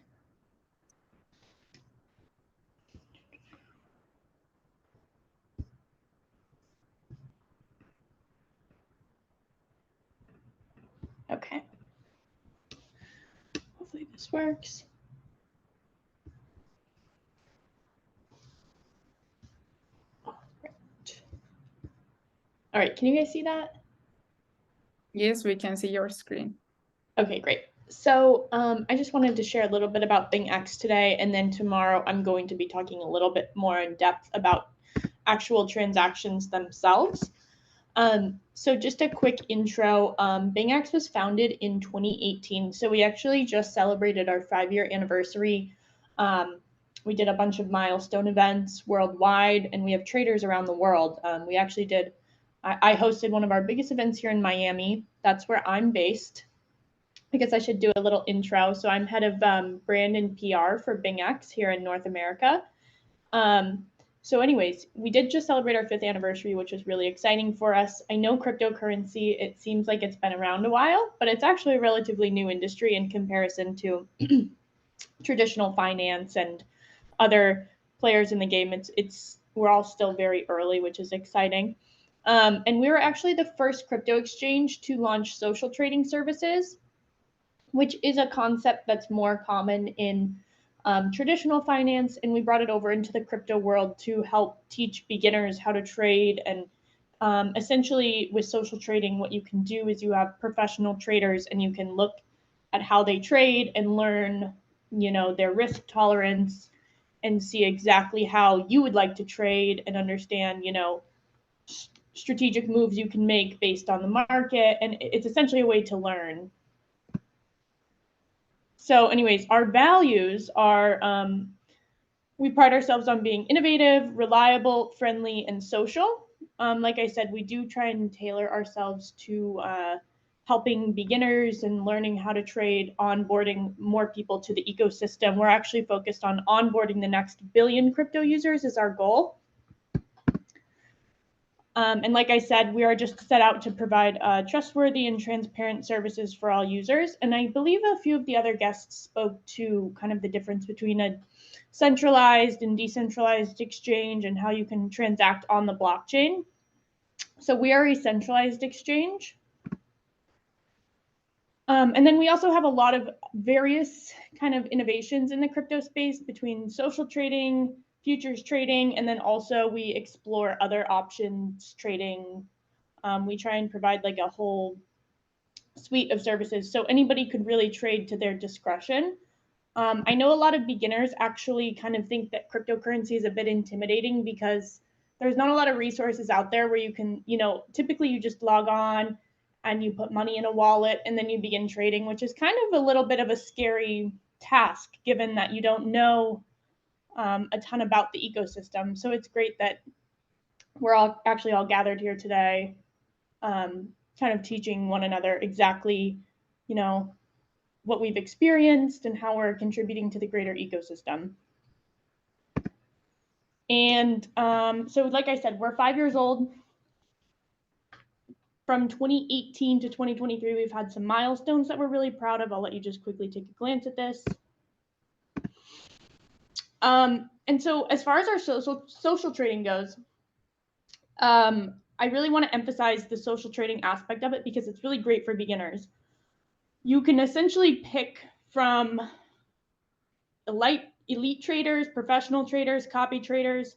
S12: Hopefully this works. All right, can you guys see that?
S1: Yes, we can see your screen.
S12: Okay, great. So I just wanted to share a little bit about ThingX today, and then tomorrow I'm going to be talking a little bit more in depth about actual transactions themselves. So just a quick intro, BingX was founded in 2018. So we actually just celebrated our 5-year anniversary. We did a bunch of milestone events worldwide, and we have traders around the world. We actually did, I hosted one of our biggest events here in Miami. That's where I'm based. I guess I should do a little intro. So I'm head of brand and PR for BingX here in North America. So anyways, we did just celebrate our 5th anniversary, which was really exciting for us. I know cryptocurrency, it seems like it's been around a while, but it's actually a relatively new industry in comparison to traditional finance and other players in the game. We're all still very early, which is exciting. And we were actually the first crypto exchange to launch social trading services, which is a concept that's more common in traditional finance, and we brought it over into the crypto world to help teach beginners how to trade. And essentially with social trading, what you can do is you have professional traders, and you can look at how they trade and learn, their risk tolerance, and see exactly how you would like to trade and understand, strategic moves you can make based on the market. And it's essentially a way to learn. So anyways, our values are, we pride ourselves on being innovative, reliable, friendly, and social. Like I said, we do try and tailor ourselves to helping beginners and learning how to trade, onboarding more people to the ecosystem. We're actually focused on onboarding the next 1 billion crypto users is our goal. And like I said, we are just set out to provide trustworthy and transparent services for all users. And I believe a few of the other guests spoke to kind of the difference between a centralized and decentralized exchange and how you can transact on the blockchain. So we are a centralized exchange. And then we also have a lot of various kind of innovations in the crypto space between social trading, futures trading, and then also we explore other options trading. We try and provide like a whole suite of services so anybody could really trade to their discretion. I know a lot of beginners actually kind of think that cryptocurrency is a bit intimidating because there's not a lot of resources out there where you can, typically you just log on and you put money in a wallet and then you begin trading, which is kind of a little bit of a scary task given that you don't know a ton about the ecosystem. So it's great that we're all gathered here today, kind of teaching one another exactly, what we've experienced and how we're contributing to the greater ecosystem. And so like I said, we're 5 years old. From 2018 to 2023, we've had some milestones that we're really proud of. I'll let you just quickly take a glance at this. And so as far as our social trading goes, I really want to emphasize the social trading aspect of it because it's really great for beginners. You can essentially pick from elite traders, professional traders, copy traders,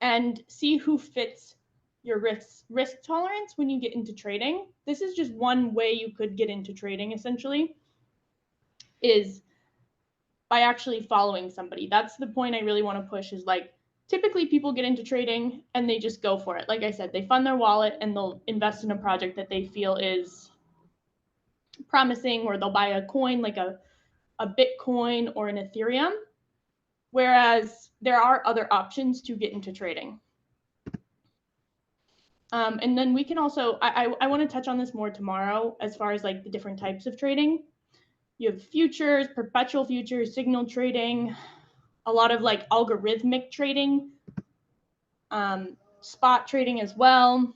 S12: and see who fits your risk tolerance when you get into trading. This is just one way you could get into trading, essentially, is by actually following somebody. That's the point I really want to push is like, typically people get into trading and they just go for it. Like I said, they fund their wallet and they'll invest in a project that they feel is promising, or they'll buy a coin like a Bitcoin or an Ethereum. Whereas there are other options to get into trading. And then we can also, I want to touch on this more tomorrow as far as like the different types of trading. You have futures, perpetual futures, signal trading, a lot of like algorithmic trading, spot trading as well.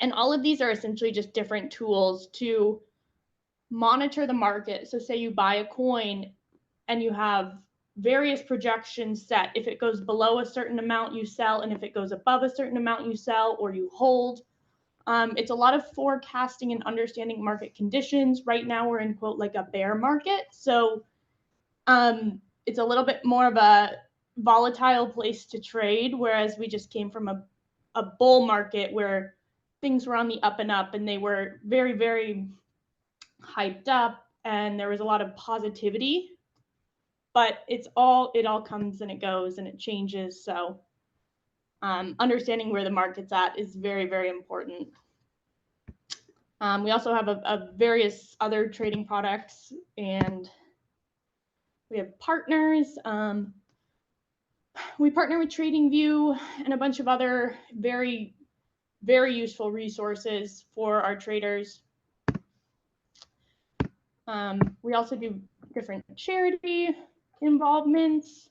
S12: And all of these are essentially just different tools to monitor the market. So say you buy a coin and you have various projections set. If it goes below a certain amount, you sell. And if it goes above a certain amount, you sell or you hold. It's a lot of forecasting and understanding market conditions. Right now we're in quote like a bear market. So it's a little bit more of a volatile place to trade, whereas we just came from a bull market where things were on the up and up and they were very, very hyped up and there was a lot of positivity, but it all comes and it goes and it changes. So understanding where the market's at is very, very important. We also have a various other trading products and we have partners. We partner with TradingView and a bunch of other very, very useful resources for our traders. We also do different charity involvements,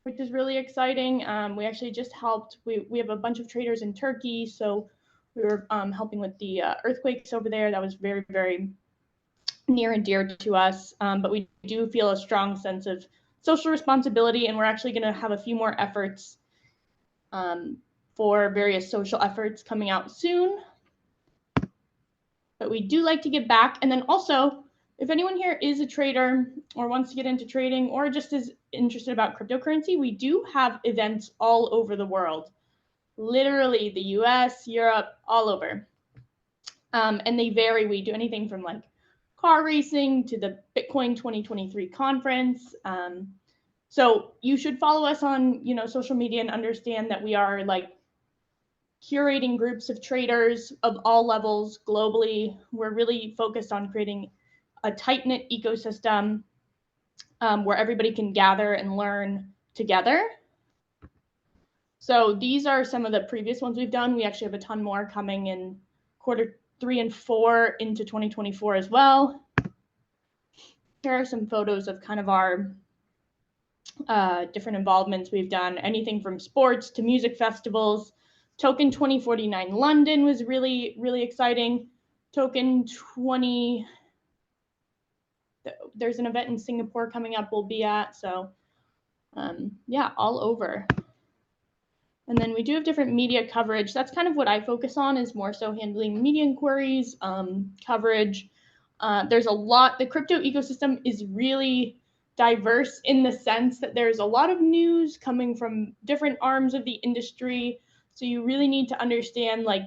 S12: which is really exciting. We actually just helped, we have a bunch of traders in Turkey, so we were helping with the earthquakes over there. That was very, very near and dear to us, but we do feel a strong sense of social responsibility, and we're actually going to have a few more efforts for various social efforts coming out soon. But we do like to give back. And then also, if anyone here is a trader or wants to get into trading or just is interested about cryptocurrency, we do have events all over the world, literally the US, Europe, all over. And they vary. We do anything from like car racing to the Bitcoin 2023 conference. So you should follow us on, social media and understand that we are like curating groups of traders of all levels globally. We're really focused on creating a tight-knit ecosystem where everybody can gather and learn together. So these are some of the previous ones we've done. We actually have a ton more coming in quarter 3 and 4 into 2024 as well. Here are some photos of kind of our different involvements we've done, anything from sports to music festivals. Token 2049 London was really, really exciting. Token 20, there's an event in Singapore coming up we'll be at. So yeah, all over. And then we do have different media coverage. That's kind of what I focus on, is more so handling media inquiries, coverage. There's a lot, the crypto ecosystem is really diverse in the sense that there's a lot of news coming from different arms of the industry. So you really need to understand, like,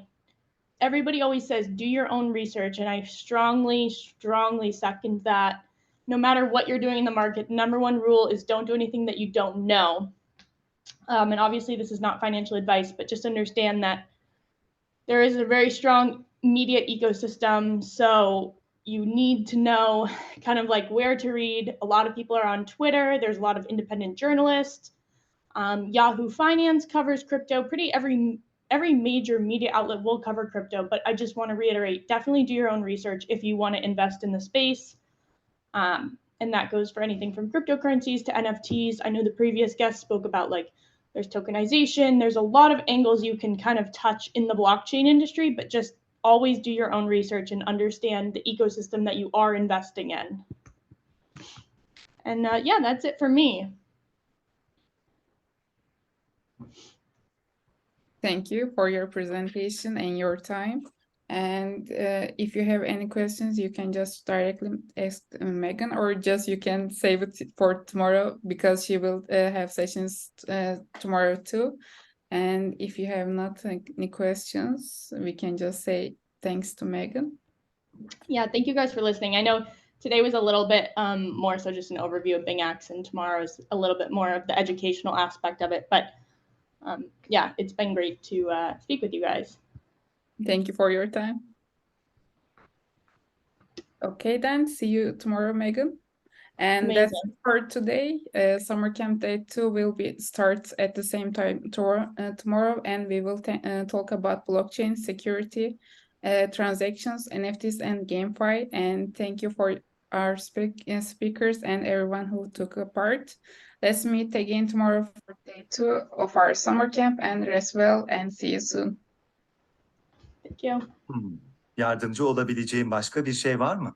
S12: everybody always says, do your own research. And I strongly, strongly second that. No matter what you're doing in the market, number one rule is don't do anything that you don't know. And obviously this is not financial advice, but just understand that there is a very strong media ecosystem. So you need to know kind of like where to read. A lot of people are on Twitter. There's a lot of independent journalists. Yahoo Finance covers crypto. Pretty every major media outlet will cover crypto, but I just want to reiterate, definitely do your own research if you want to invest in the space. And that goes for anything from cryptocurrencies to NFTs. I know the previous guest spoke about, like, there's tokenization. There's a lot of angles you can kind of touch in the blockchain industry, but just always do your own research and understand the ecosystem that you are investing in. And yeah, that's it for me.
S1: Thank you for your presentation and your time. And if you have any questions, you can just directly ask Megan, or just you can save it for tomorrow, because she will have sessions tomorrow too. And if you have not any questions, we can just say thanks to Megan.
S12: Yeah, thank you guys for listening. I know today was a little bit more so just an overview of BingX, and tomorrow is a little bit more of the educational aspect of it. But yeah, it's been great to speak with you guys.
S1: Thank you for your time. Okay, then see you tomorrow, Megan. And
S12: Amazing.
S1: that's it for today. SummerCamp Day 2 will start at the same time tomorrow, and we will talk about blockchain security, transactions, NFTs, and GameFi. And thank you for our speakers and everyone who took a part. Let's meet again tomorrow for day 2 of our SummerCamp, and rest well, and see you soon.
S12: Thank you.
S13: Yardımcı olabileceğim başka bir şey var mı?